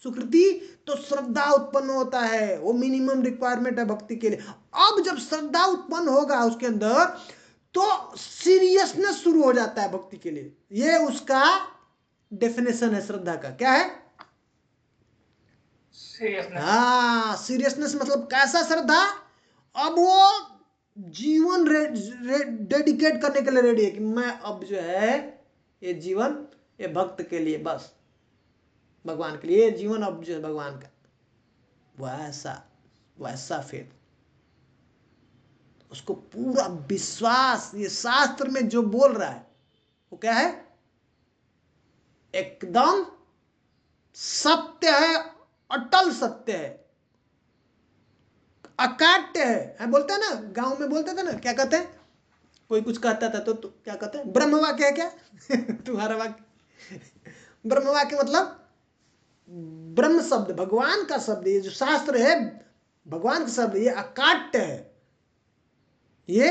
A: सुकृति तो श्रद्धा उत्पन्न होता है। वो मिनिमम रिक्वायरमेंट है भक्ति के लिए। अब जब श्रद्धा उत्पन्न होगा उसके अंदर तो सीरियसनेस शुरू हो जाता है भक्ति के लिए। ये उसका डेफिनेशन है श्रद्धा का। क्या है? हाँ, सीरियसनेस मतलब कैसा श्रद्धा? अब वो जीवन डेडिकेट करने के लिए रेडी है कि मैं अब जो है ये जीवन ये भक्त के लिए, बस भगवान के लिए, ये जीवन अब जो है भगवान का। वैसा फेथ, उसको पूरा विश्वास, ये शास्त्र में जो बोल रहा है वो क्या है? एकदम सत्य है, अटल सत्य है, अकाट्य है। बोलते हैं ना, गांव में बोलते थे ना, क्या कहते हैं? कोई कुछ कहता था तो क्या कहते हैं? ब्रह्म वाक्य है क्या? तुम्हारा वाक्य ब्रह्म वाक्य मतलब ब्रह्म शब्द, भगवान का शब्द। ये जो शास्त्र है भगवान का शब्द, ये अकाट्य है, ये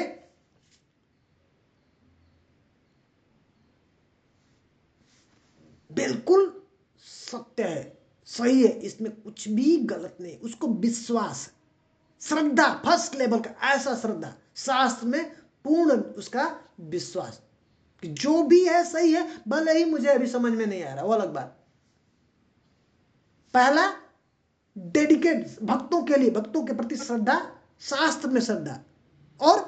A: बिल्कुल सत्य है, सही है, इसमें कुछ भी गलत नहीं। उसको विश्वास, श्रद्धा, फर्स्ट लेवल का ऐसा श्रद्धा, शास्त्र में पूर्ण उसका विश्वास कि जो भी है सही है, भले ही मुझे अभी समझ में नहीं आ रहा, वो अलग बात। पहला डेडिकेट, भक्तों के लिए, भक्तों के प्रति श्रद्धा, शास्त्र में श्रद्धा, और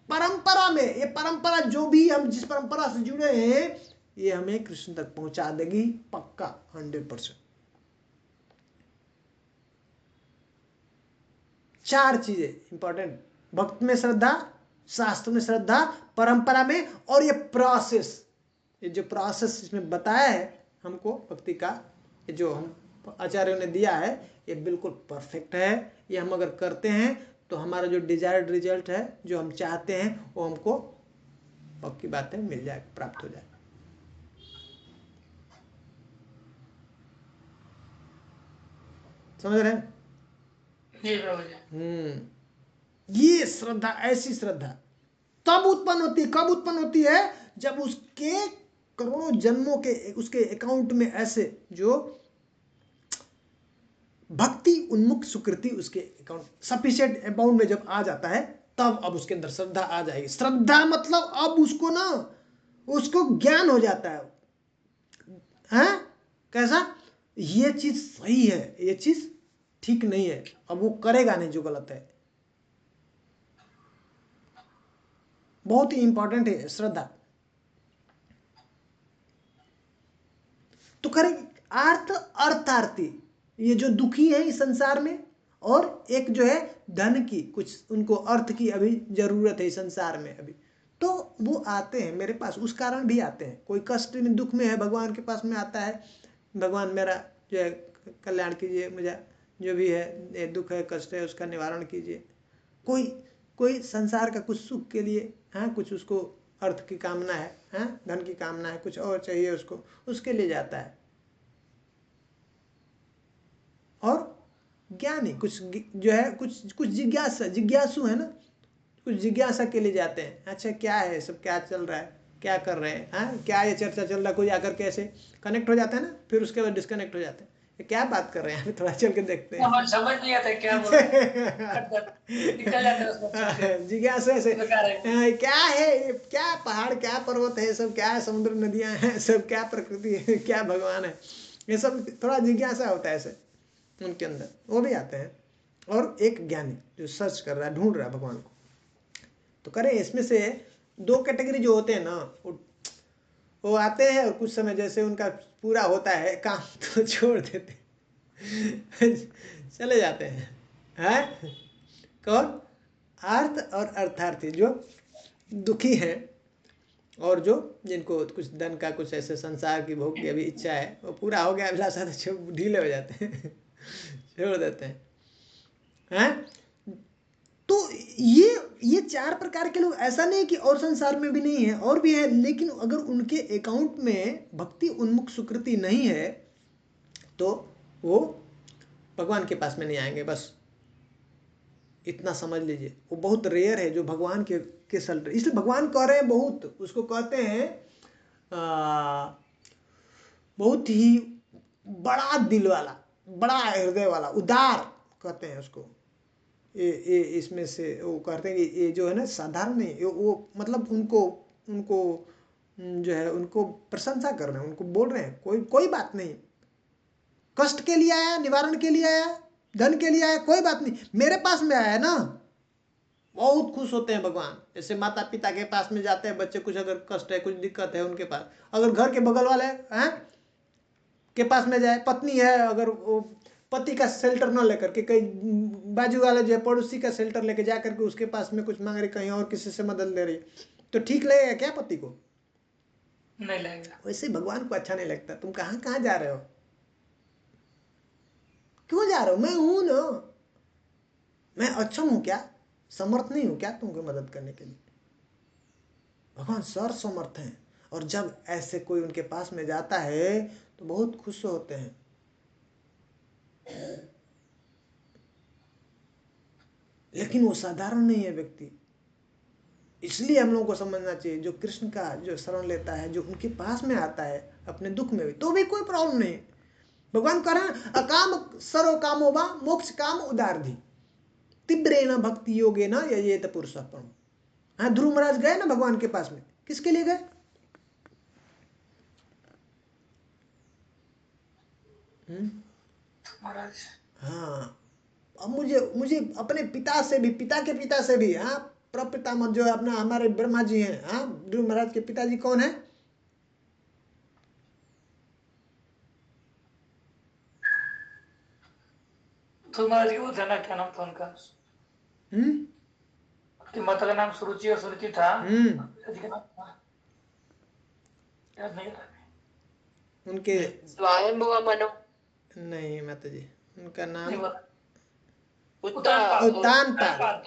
A: परंपरा में। ये परंपरा जो भी हम जिस परंपरा से जुड़े हैं ये हमें कृष्ण तक पहुंचा देगी पक्का, 100%। 4 चीजें इंपॉर्टेंट: भक्त में श्रद्धा, शास्त्र में श्रद्धा, परंपरा में, और ये प्रोसेस। ये जो प्रोसेस इसमें बताया है हमको भक्ति का, ये जो हम आचार्यों ने दिया है, ये बिल्कुल परफेक्ट है। ये हम अगर करते हैं तो हमारा जो डिजायर्ड रिजल्ट है, जो हम चाहते हैं, वो हमको पक्की बात है मिल जाए, प्राप्त हो जाए। समझ रहे हैं?
C: जी प्रभु जी।
A: ये श्रद्धा, ऐसी श्रद्धा तब उत्पन्न होती है। कब उत्पन्न होती है? जब उसके करोड़ों जन्मों के उसके अकाउंट में ऐसे जो भक्ति उन्मुख सुकृति उसके अकाउंट सफिशिएंट अमाउंट में जब आ जाता है, तब अब उसके अंदर श्रद्धा आ जाएगी। श्रद्धा मतलब अब उसको ना, उसको ज्ञान हो जाता है। हैं? कैसा? ये चीज सही है, ये चीज ठीक नहीं है, अब वो करेगा नहीं जो गलत है। बहुत ही इंपॉर्टेंट है श्रद्धा। तो करें अर्थ, अर्थार्थी, ये जो दुखी है इस संसार में, और एक जो है धन की, कुछ उनको अर्थ की अभी जरूरत है इस संसार में अभी, तो वो आते हैं मेरे पास, उस कारण भी आते हैं। कोई कष्ट में दुख में है, भगवान के पास में आता है, भगवान मेरा जो है कल्याण कीजिए, मुझे जो भी है ये दुख है कष्ट है उसका निवारण कीजिए। कोई कोई संसार का कुछ सुख के लिए, हाँ, कुछ उसको अर्थ की कामना है, हाँ, धन की कामना है, कुछ और चाहिए उसको, उसके लिए जाता है। और ज्ञानी कुछ जो है कुछ कुछ जिज्ञासु है ना, कुछ जिज्ञासा के लिए जाते हैं। अच्छा क्या है सब, क्या चल रहा है, क्या कर रहे हैं, हाँ, क्या ये चर्चा चल रहा है, कोई आकर के ऐसे कनेक्ट हो जाता है ना, फिर उसके बाद डिस्कनेक्ट हो जाते हैं, ये क्या बात कर रहे हैं, थोड़ा चल के देखते हैं।
C: हमें समझ नहीं आता क्या बोल रहे हैं, निकल जाते हैं उसमें।
A: जिज्ञासा से
C: बेकार है।
A: क्या है ये, क्या पहाड़, क्या पर्वत है, सब क्या है, समुद्र नदियां हैं, सब क्या प्रकृति है, क्या भगवान है, ये सब थोड़ा जिज्ञासा होता है ऐसे उनके अंदर, वो भी आते हैं। और एक ज्ञानी जो सर्च कर रहा है, ढूंढ रहा है भगवान को, तो करें इसमें से दो कैटेगरी जो होते हैं ना, वो आते हैं और कुछ समय जैसे उनका पूरा होता है काम तो छोड़ देते चले जाते हैं। कौन? अर्थ और अर्थार्थी, जो दुखी हैं और जो जिनको कुछ धन का, कुछ ऐसे संसार की भोग की अभी इच्छा है, वो पूरा हो गया अभिलाषा, तो ढीले हो जाते हैं छोड़ देते हैं। तो ये चार प्रकार के लोग, ऐसा नहीं कि और संसार में भी नहीं है, और भी है, लेकिन अगर उनके अकाउंट में भक्ति उन्मुख सुकृति नहीं है तो वो भगवान के पास में नहीं आएंगे। बस इतना समझ लीजिए, वो बहुत रेयर है जो भगवान के सल्टर, इसलिए भगवान कह रहे हैं बहुत, उसको कहते हैं बहुत ही बड़ा दिल वाला, बड़ा हृदय वाला, उदार कहते हैं उसको। ये इसमें से वो कहते हैं कि ये जो है ना साधारण नहीं, वो मतलब उनको जो है उनको प्रशंसा कर रहे हैं, उनको बोल रहे हैं कोई बात नहीं, कष्ट के लिए आया, निवारण के लिए आया, धन के लिए आया, कोई बात नहीं, मेरे पास में आया ना। बहुत खुश होते हैं भगवान। जैसे माता पिता के पास में जाते हैं बच्चे, कुछ अगर कष्ट है, कुछ दिक्कत है उनके पास, अगर घर के बगल वाले हैं के पास में जाए, पत्नी है, अगर वो पति का शेल्टर न लेकर के, कई बाजू वाले जो है पड़ोसी का शेल्टर लेके जा करके उसके पास में कुछ मांग रही, कहीं और किसी से मदद ले रही, तो ठीक लगेगा क्या पति को?
C: नहीं लगेगा।
A: वैसे भगवान को अच्छा नहीं लगता। तुम कहाँ कहाँ जा रहे हो, क्यों जा रहे हो? मैं हूं ना, मैं अक्षम हूं क्या, समर्थ नहीं हूं क्या तुमको मदद करने के लिए? भगवान सर्व समर्थ हैं, और जब ऐसे कोई उनके पास में जाता है तो बहुत खुश होते हैं। लेकिन वो साधारण नहीं है व्यक्ति, इसलिए हम लोगों को समझना चाहिए, जो कृष्ण का जो शरण लेता है, जो उनके पास में आता है अपने दुख में भी, तो भी कोई प्रॉब्लम नहीं। भगवान कह रहे हैं अकाम सर्व कामो वा मोक्ष काम उदारधि तीव्रेण भक्ति योगेन यजेत पुरुषः परम। हाँ, ध्रुव महाराज गए ना भगवान के पास में, किसके लिए गए?
C: महाराज
A: हाँ, अब मुझे अपने पिता से भी, पिता के पिता से भी, हाँ, प्रपितामह जो है अपना हमारे ब्रह्मा जी हैं, हाँ, ध्रुव महाराज के पिताजी कौन है?
C: तो महाराज की वो था ना, क्या नाम था उनका? माता का नाम सुरुचि और सुरुचि था। याद नहीं था
A: उनके
E: स्वयंभुव मनु
A: नहीं माता जी, उनका नाम
E: उत्तानपाद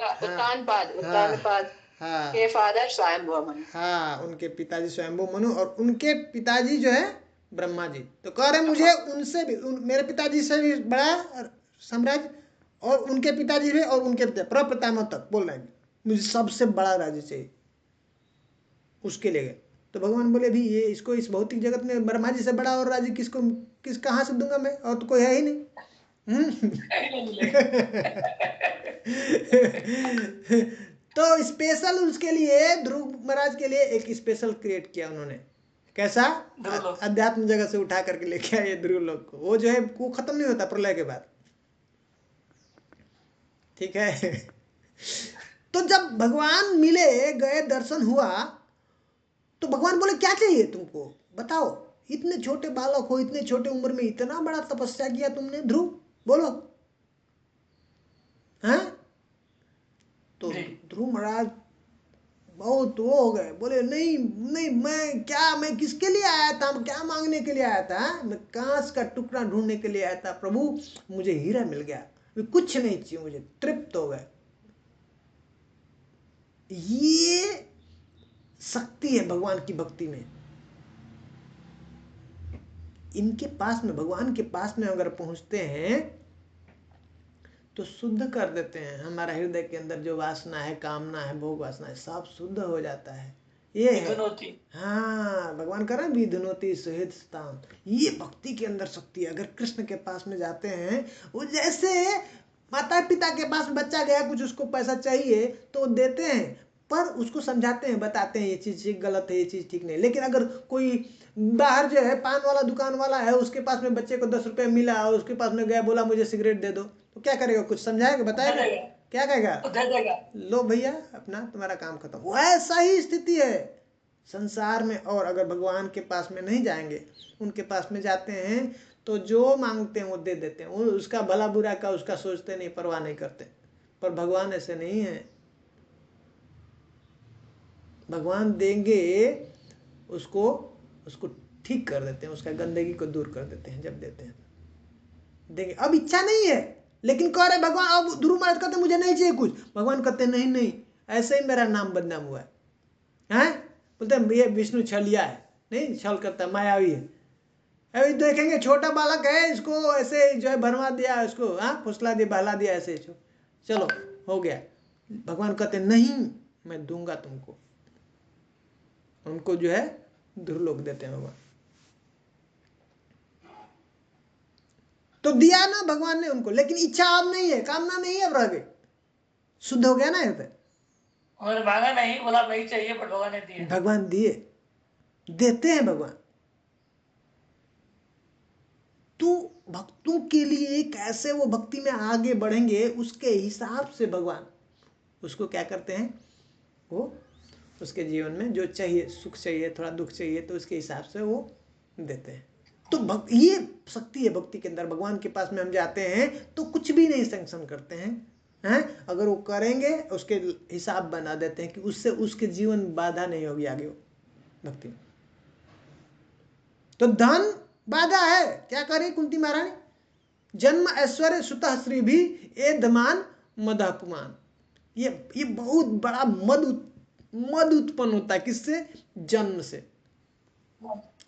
E: के फादर स्वयंभुव मनु।
A: हाँ, उनके पिताजी स्वयंभू मनु, और उनके पिताजी जो है ब्रह्मा जी। तो कह रहे मुझे उनसे भी, मेरे पिताजी से भी बड़ा साम्राज्य, और उनके पिताजी भी, और उनके पिता प्रपितामह तक बोल रहे हैं, मुझे सबसे बड़ा राज्य चाहिए, उसके लिए गए। तो भगवान बोले भी ये इसको, इस भौतिक जगत में ब्रह्मा जी से बड़ा और राज्य किस कहाँ से दूंगा मैं, और तो कोई है ही नहीं। तो स्पेशल उसके लिए, ध्रुव महाराज के लिए एक स्पेशल क्रिएट किया उन्होंने। कैसा? अध्यात्म जगत से उठा करके लेके आए ध्रुव लोग को। वो जो है वो खत्म नहीं होता प्रलय के बाद, ठीक है। तो जब भगवान मिले, गए, दर्शन हुआ, तो भगवान बोले क्या चाहिए तुमको, बताओ, इतने छोटे बालक हो, इतने छोटे उम्र में इतना बड़ा तपस्या किया तुमने ध्रुव, बोलो। हैं? तो ध्रुव महाराज बहुत वो हो गए, बोले नहीं नहीं, मैं किसके लिए आया था, क्या मांगने के लिए आया था? मैं कांच का टुकड़ा ढूंढने के लिए आया था प्रभु, मुझे हीरा मिल गया, कुछ नहीं चाहिए, मुझे तृप्त हो गए। ये शक्ति है भगवान की भक्ति में। इनके पास में, भगवान के पास में अगर पहुंचते हैं तो शुद्ध कर देते हैं। हमारा हृदय के अंदर जो वासना है, कामना है, भोग वासना है, सब शुद्ध हो जाता है। ये है, हाँ, भगवान कर रहे हैं विधुनोति सुहृद स्थान। ये भक्ति के अंदर शक्ति है। अगर कृष्ण के पास में जाते हैं, वो जैसे माता पिता के पास बच्चा गया, कुछ उसको पैसा चाहिए तो देते हैं, पर उसको समझाते हैं, बताते हैं ये चीज गलत है, ये चीज ठीक नहीं। लेकिन अगर कोई बाहर जो है पान वाला दुकान वाला है, उसके पास में बच्चे को 10 रुपए मिला और उसके पास में गया, बोला मुझे सिगरेट दे दो, तो क्या करेगा? कुछ समझाएगा, बताएगा, क्या कहेगा? लो भैया, अपना तुम्हारा काम खत्म। वैसा ही स्थिति है संसार में। और अगर भगवान के पास में नहीं जाएंगे, उनके पास में जाते हैं तो जो मांगते हैं वो दे देते हैं। वो उसका भला बुरा का उसका सोचते नहीं, परवाह नहीं करते। पर भगवान ऐसे नहीं है। भगवान देंगे, उसको ठीक कर देते हैं, उसका गंदगी को दूर कर देते हैं जब देते हैं। देंगे, अब इच्छा नहीं है, लेकिन कह रहे भगवान, अब ध्रुव महाराज कहते मुझे नहीं चाहिए कुछ। भगवान कहते नहीं नहीं, ऐसे ही मेरा नाम बदनाम हुआ है। हैं? बोलते हैं ये विष्णु छलिया है, नहीं छल करता, मायावी है। अभी देखेंगे छोटा बालक है, इसको ऐसे जो है भरवा दिया, इसको हाँ फुसला दिया, बहला दिया, ऐसे चलो हो गया। भगवान कहते नहीं, मैं दूंगा तुमको। उनको जो है ध्रुवलोक देते हैं भगवान। तो दिया ना भगवान ने उनको, लेकिन इच्छा अब नहीं है, कामना नहीं है, अब रह गई, शुद्ध हो गया ना हृदय।
C: और मांगा नहीं, बोला नहीं चाहिए, पर भगवान ने दिए।
A: भगवान दिए, देते हैं भगवान। तो भक्तों के लिए कैसे वो भक्ति में आगे बढ़ेंगे, उसके हिसाब से भगवान उसको क्या करते हैं, वो उसके जीवन में जो चाहिए, सुख चाहिए, थोड़ा दुख चाहिए, तो उसके हिसाब से वो देते हैं। तो ये शक्ति है भक्ति के अंदर। भगवान के पास में हम जाते हैं तो कुछ भी नहीं सैंक्शन करते हैं, अगर वो करेंगे उसके हिसाब बना देते हैं कि उससे उसके जीवन बाधा नहीं होगी आगे वो भक्ति में। तो धन बाधा है, क्या करे कुंती महारानी? जन्म ऐश्वर्य सुतः श्री भी ए धमान मदापुमान। ये बहुत बड़ा मद उत्पन्न होता है, किससे? जन्म से।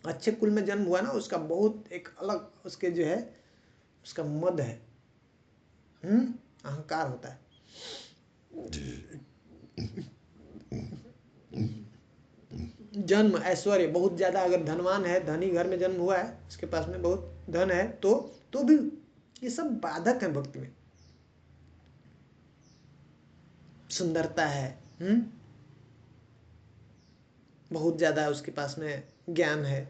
A: अच्छे कुल में जन्म हुआ ना, उसका बहुत एक अलग उसके जो है उसका मद है, अहंकार होता है। जन्म ऐश्वर्य, बहुत ज्यादा अगर धनवान है, धनी घर में जन्म हुआ है, उसके पास में बहुत धन है, तो भी ये सब बाधक है भक्ति में। सुंदरता है, बहुत ज्यादा उसके पास में ज्ञान है,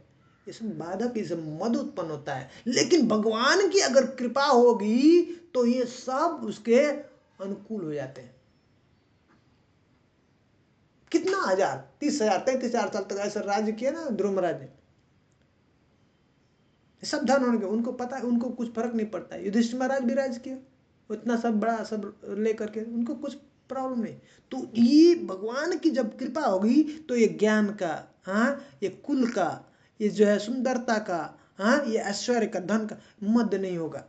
A: ये सब बाधक, ये सब मद उत्पन्न होता है। लेकिन भगवान की अगर कृपा होगी तो ये सब उसके अनुकूल हो जाते हैं। कितना 1000, 30,000, 33,000 साल तक ऐसा राज्य किया ना ध्रुव महाराज ने। सब धन होने के उनको पता है, उनको कुछ फर्क नहीं पड़ता है। युधिष्ठिर महाराज भी राज किया, उतना सब बड़ा सब लेकर के, उनको कुछ प्रॉब्लम नहीं। तो ये भगवान की जब कृपा होगी तो ये ज्ञान का, ये कुल का, ये जो है सुंदरता का, ये ऐश्वर्य का, धन का मद नहीं होगा।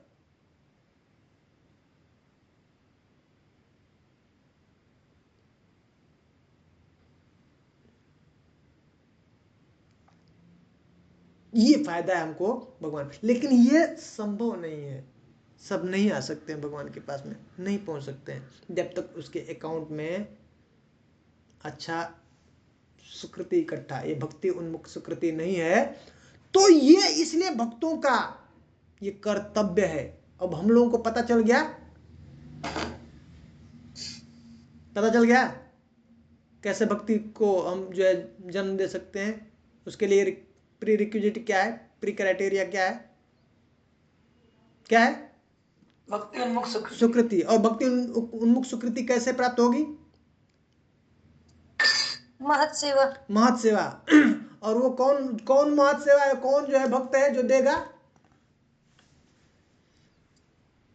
A: ये फायदा है हमको भगवान। लेकिन ये संभव नहीं है, सब नहीं आ सकते हैं भगवान के पास में, नहीं पहुंच सकते हैं जब तक उसके अकाउंट में अच्छा सुकृति इकट्ठा, ये भक्ति उन्मुख सुकृति नहीं है। तो ये इसलिए भक्तों का ये कर्तव्य है। अब हम लोगों को पता चल गया, कैसे भक्ति को हम जो है जन्म दे सकते हैं। उसके लिए प्री रिक्विजिट क्या है, प्री क्राइटेरिया क्या है?
C: भक्ति उन्मुख
A: सुकृति। और भक्ति उन्मुख सुकृति कैसे प्राप्त होगी?
D: महत सेवा।
A: और वो कौन कौन महत सेवा है, कौन जो है भक्त है जो देगा?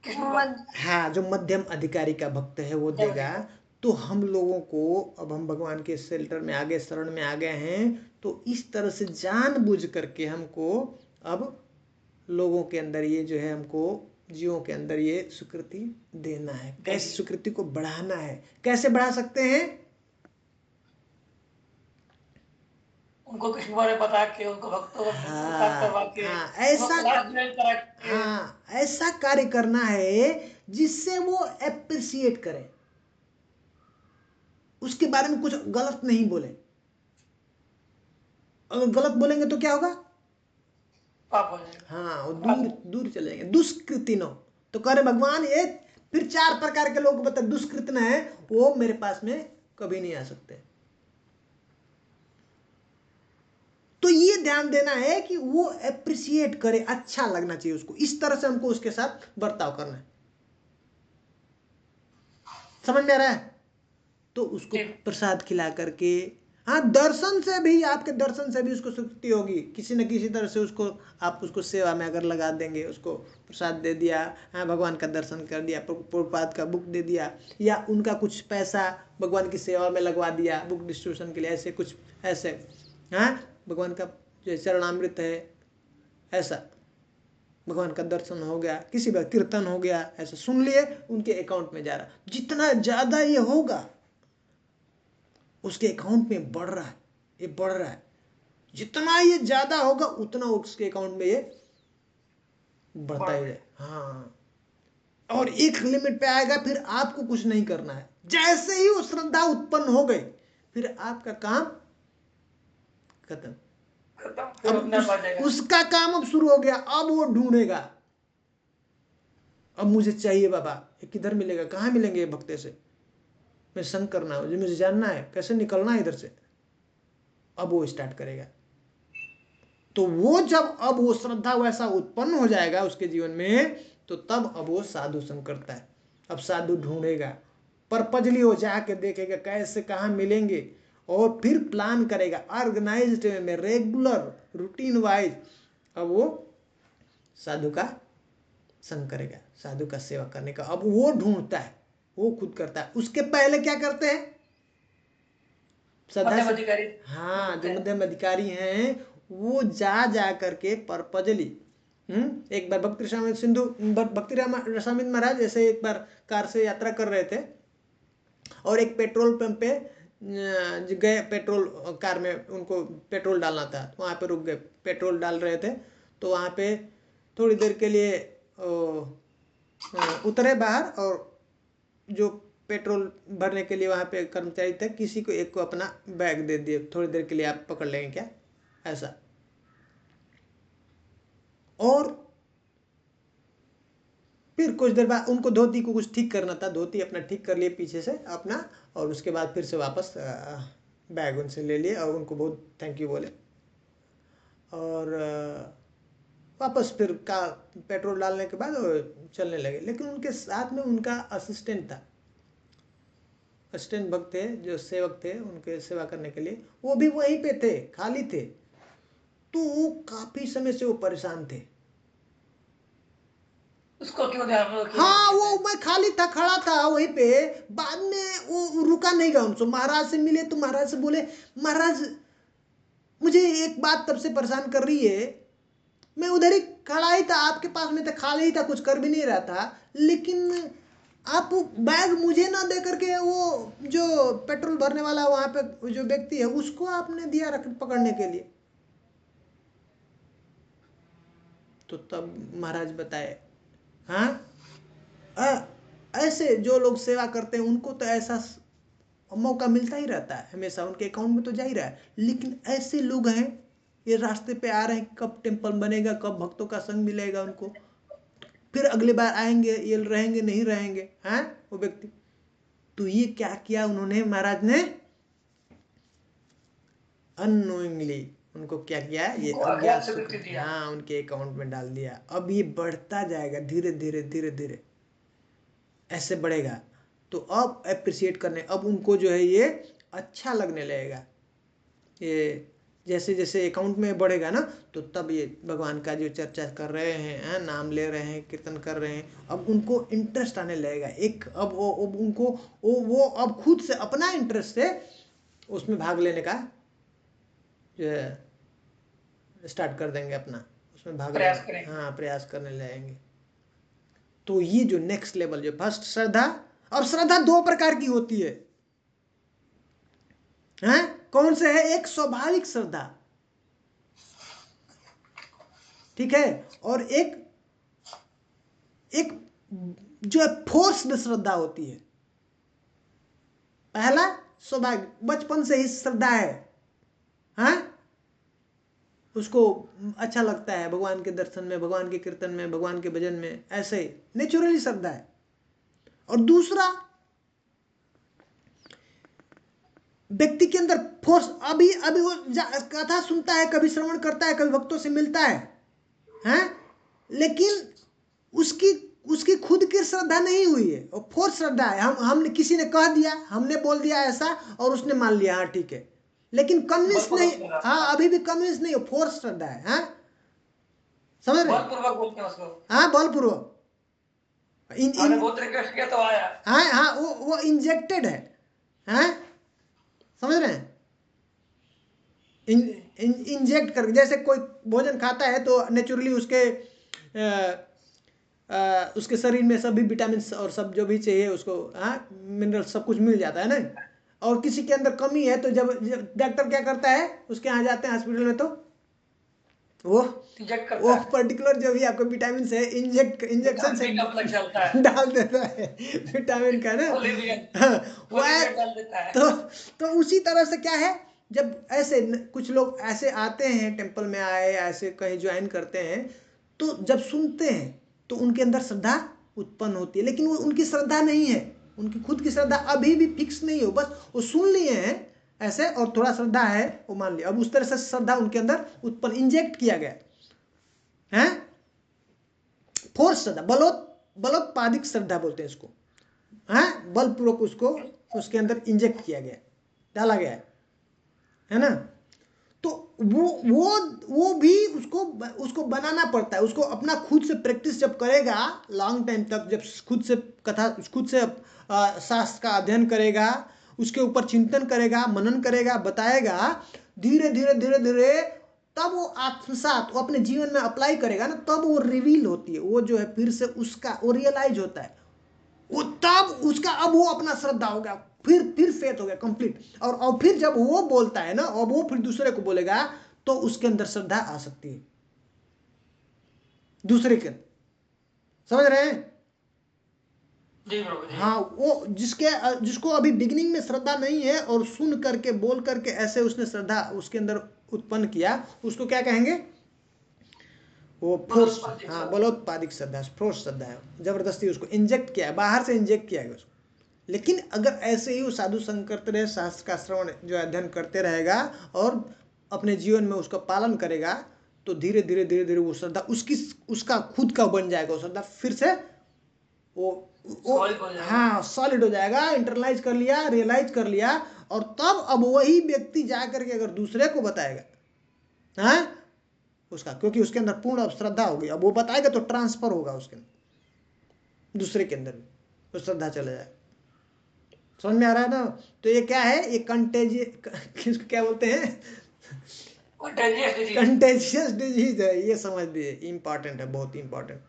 A: हाँ, जो मध्यम अधिकारी का भक्त है वो देगा। तो हम लोगों को, अब हम भगवान के शेल्टर में आ गए, शरण में आ गए हैं, तो इस तरह से जानबूझ करके हमको अब लोगों के अंदर ये जो है, हमको जीवों के अंदर ये स्वीकृति देना है। कैसे स्वीकृति को बढ़ाना है, कैसे बढ़ा सकते हैं?
C: उनको कृष्ण बारे बता के, उनको भक्तों को करवा के,
A: ऐसा कार्य करना है जिससे वो एप्रिसिएट करे, उसके बारे में कुछ गलत नहीं बोले। अगर गलत बोलेंगे तो क्या होगा?
C: पाप हो जाएगा।
A: हाँ, वो दूर चले जाएंगे। दुष्कृतिनो, तो करे भगवान ये फिर 4 प्रकार के लोग बता, दुष्कृतिन है वो मेरे पास में कभी नहीं आ सकते। तो ये ध्यान देना है कि वो एप्रिसिएट करे, अच्छा लगना चाहिए उसको। इस तरह से हमको उसके साथ बर्ताव करना है। समझ में आ रहा है? तो उसको प्रसाद खिला करके, हाँ, दर्शन से भी, आपके दर्शन से भी उसको स्वीकृति होगी। किसी न किसी तरह से उसको, आप उसको सेवा में अगर लगा देंगे, उसको प्रसाद दे दिया, हाँ, भगवान का दर्शन कर दिया, प्रभुपाद का बुक दे दिया, या उनका कुछ पैसा भगवान की सेवा में लगवा दिया बुक डिस्ट्रीब्यूशन के लिए, ऐसे कुछ ऐसे, हाँ, भगवान का जो चरणामृत है, ऐसा भगवान का दर्शन हो गया, किसी बार कीर्तन हो गया, ऐसा सुन लिए, उनके अकाउंट में जा रहा। जितना ज्यादा ये होगा उसके अकाउंट में बढ़ रहा है, ये बढ़ रहा है। जितना ये ज्यादा होगा उतना उसके अकाउंट में ये बढ़ता ही है। हाँ, और एक लिमिट पे आएगा, फिर आपको कुछ नहीं करना है। जैसे ही वो श्रद्धा उत्पन्न हो गई, फिर आपका काम खत्म। अब उसका काम अब शुरू हो गया। अब वो ढूंढेगा, अब मुझे चाहिए बाबा, ये किधर मिलेगा, कहाँ मिलेंगे ये भक्ते से, मैं संग करना है, मुझे जानना है कैसे निकलना है इधर से। अब वो स्टार्ट करेगा। तो वो जब अब वो श्रद्धा वैसा उत्पन्न हो जाएगा उसके जीवन में, तो तब अब वो साधु संग करता है। अब साधु ढूंढेगा, परपजली हो जाके देखेगा कैसे कहाँ मिलेंगे, और फिर प्लान करेगा ऑर्गेनाइज्ड वे में, रेगुलर रूटीन वाइज। अब वो साधु का संग करेगा, साधु का सेवा करने का। अब वो ढूंढता है, वो खुद करता है। उसके पहले क्या करते हैं?
C: मध्यम अधिकारी,
A: हाँ, जो मध्यम अधिकारी हैं वो जा करके परपजली, एक बार भक्ति रसामित महाराज ऐसे एक बार कार से यात्रा कर रहे थे, और एक पेट्रोल पंप पे गए, पेट्रोल कार में उनको पेट्रोल डालना था, वहाँ पे रुक गए, पेट्रोल डाल रहे थे। तो वहाँ पे थोड़ी देर के लिए उतरे बाहर, और जो पेट्रोल भरने के लिए वहाँ पे कर्मचारी थे, किसी को एक को अपना बैग दे दिए, थोड़ी देर के लिए आप पकड़ लेंगे क्या, ऐसा। और फिर कुछ देर बाद उनको धोती को कुछ ठीक करना था, धोती अपना ठीक कर लिए पीछे से अपना, और उसके बाद फिर से वापस बैग उनसे ले लिए, और उनको बहुत थैंक यू बोले, और वापस फिर का पेट्रोल डालने के बाद चलने लगे। लेकिन उनके साथ में उनका असिस्टेंट था, असिस्टेंट भक्त थे, जो सेवक थे उनके सेवा करने के लिए, वो भी वहीं पे थे, खाली थे। तो काफी समय से वो परेशान थे।
C: उसको क्यों ध्यान रखो?
A: हाँ, वो मैं खाली था, खड़ा था वहीं पे। बाद में वो रुका नहीं गया, उनसे महाराज से मिले तो महाराज से बोले, महाराज मुझे एक बात तब से परेशान कर रही है, मैं उधर ही खड़ा ही था, आपके पास में था, खाली ही था, कुछ कर भी नहीं रहा था, लेकिन आप बैग मुझे ना दे करके वो जो पेट्रोल भरने वाला वहां पे जो व्यक्ति है उसको आपने दिया रख पकड़ने के लिए। तो तब महाराज बताए, हाँ, ऐसे जो लोग सेवा करते हैं उनको तो ऐसा मौका मिलता ही रहता है हमेशा, उनके अकाउंट में तो जा ही रहा है। लेकिन ऐसे लोग हैं, ये रास्ते पे आ रहे हैं, कब टेम्पल बनेगा, कब भक्तों का संग मिलेगा उनको, फिर अगली बार आएंगे, ये रहेंगे नहीं रहेंगे, हैं वो व्यक्ति। तो ये क्या किया उन्होंने, महाराज ने अननोइंगली उनको क्या किया, ये अज्ञात, हाँ, उनके अकाउंट में डाल दिया। अब ये बढ़ता जाएगा, धीरे धीरे धीरे धीरे ऐसे बढ़ेगा। तो अब अप्रिशिएट करने, अब उनको जो है ये अच्छा लगने लगेगा, ये जैसे जैसे अकाउंट में बढ़ेगा ना, तो तब ये भगवान का जो चर्चा कर रहे हैं, नाम ले रहे हैं, कीर्तन कर रहे हैं, अब उनको इंटरेस्ट आने लगेगा। एक अब उनको वो अब खुद से अपना इंटरेस्ट से उसमें भाग लेने का स्टार्ट कर देंगे, अपना उसमें भाग
C: प्रयास
A: लेने,
C: करेंगे।
A: हाँ प्रयास करने लगेंगे। तो ये जो नेक्स्ट लेवल, जो फर्स्ट श्रद्धा, और श्रद्धा दो प्रकार की होती है, हैं? कौन से है? एक स्वाभाविक श्रद्धा, ठीक है, और एक जो है फोर्स्ड श्रद्धा होती है। पहला स्वाभाविक, बचपन से ही श्रद्धा है, हैं? उसको अच्छा लगता है भगवान के दर्शन में, भगवान के कीर्तन में, भगवान के भजन में, ऐसे ही नेचुरली श्रद्धा है। और दूसरा, व्यक्ति के अंदर फोर्स, अभी वो कथा सुनता है, कभी श्रवण करता है, कभी भक्तों से मिलता है, हैं? लेकिन उसकी खुद की श्रद्धा नहीं हुई है, और फोर्स श्रद्धा है। हमने किसी ने कह दिया, हमने बोल दिया ऐसा, और उसने मान लिया, हाँ ठीक है, लेकिन कन्विंस नहीं, हाँ अभी भी कन्विंस नहीं हो, फोर्स श्रद्धा है, हाँ समझ रहे?
C: बलपूर्वक बोलते हैं उसको।
A: हाँ बलपूर्वक,
C: हमने बहुत रिक्वेस्ट किया तो आया।
A: हाँ वो इंजेक्टेड है, हैं? समझ रहे हैं? इंजेक्ट करके, जैसे कोई भोजन खाता है तो नेचुरली उसके शरीर में सभी विटामिन और सब जो भी चाहिए उसको, मिनरल सब कुछ मिल जाता है ना। और किसी के अंदर कमी है तो जब डॉक्टर क्या करता है, उसके यहाँ जाते हैं हॉस्पिटल में, तो वो पर्टिकुलर जो भी आपको विटामिन है इंजेक्शन से डाल देता है विटामिन का ना, तो उसी तरह से क्या है, जब ऐसे कुछ लोग ऐसे आते हैं, टेंपल में आए, ऐसे कहीं ज्वाइन करते हैं, तो जब सुनते हैं तो उनके अंदर श्रद्धा उत्पन्न होती है, लेकिन वो उनकी श्रद्धा नहीं है, उनकी खुद की श्रद्धा अभी भी फिक्स नहीं हो, बस वो सुन लिए हैं ऐसे, और थोड़ा श्रद्धा है वो मान लिया, अब उस तरह से श्रद्धा उनके अंदर उत्पन्न, इंजेक्ट किया गया है, फोर्स श्रद्धा, बलोत्पादिक श्रद्धा बोलते हैं इसको, हैं? बलपूर्वक उसको उसके अंदर इंजेक्ट किया गया, डाला गया है ना। तो वो भी उसको बनाना पड़ता है, उसको अपना खुद से प्रैक्टिस जब करेगा लॉन्ग टाइम तक, जब खुद से शास्त्र का अध्ययन करेगा, उसके ऊपर चिंतन करेगा, मनन करेगा, बताएगा, धीरे धीरे धीरे धीरे, तब वो आत्मसात, वो अपने जीवन में अप्लाई करेगा ना, तब वो रिवील होती है, वो जो है फिर से उसका वो रियलाइज होता है, वो तब उसका, अब वो अपना श्रद्धा हो गया, फिर फेथ हो गया कंप्लीट, और फिर जब वो बोलता है ना, और वो फिर दूसरे को बोलेगा, तो उसके अंदर श्रद्धा आ सकती है दूसरे के, समझ रहे हैं? हाँ, वो जिसको अभी बिगिनिंग में श्रद्धा नहीं है, और सुन करके बोल करके ऐसे उसने श्रद्धा उसके अंदर उत्पन्न किया, उसको क्या कहेंगे? वो फोर्स, हाँ बलोत्पादिक श्रद्धा, फोर्स श्रद्धा है, जबरदस्ती उसको इंजेक्ट किया है, बाहर से इंजेक्ट किया है उसको। लेकिन अगर ऐसे ही वो साधु संग करते रहे, शास्त्र का श्रवण जो अध्ययन करते रहेगा, और अपने जीवन में उसका पालन करेगा, तो धीरे धीरे धीरे धीरे वो श्रद्धा उसका खुद का बन जाएगा, वो श्रद्धा फिर से वो हाँ सॉलिड हो जाएगा, इंटरलाइज कर लिया, रियलाइज कर लिया, और तब अब वही व्यक्ति जा करके अगर दूसरे को बताएगा, हाँ उसका, क्योंकि उसके अंदर पूर्ण श्रद्धा होगी, अब वो बताएगा तो ट्रांसफर होगा उसके अंदर, दूसरे के अंदर तो श्रद्धा चला जाएगा। समझ में आ रहा है ना? तो ये क्या है, ये किसको क्या बोलते हैं, कंटेजियस डिजीज है, ये समझ लीजिए, इंपॉर्टेंट है, बहुत इंपॉर्टेंट।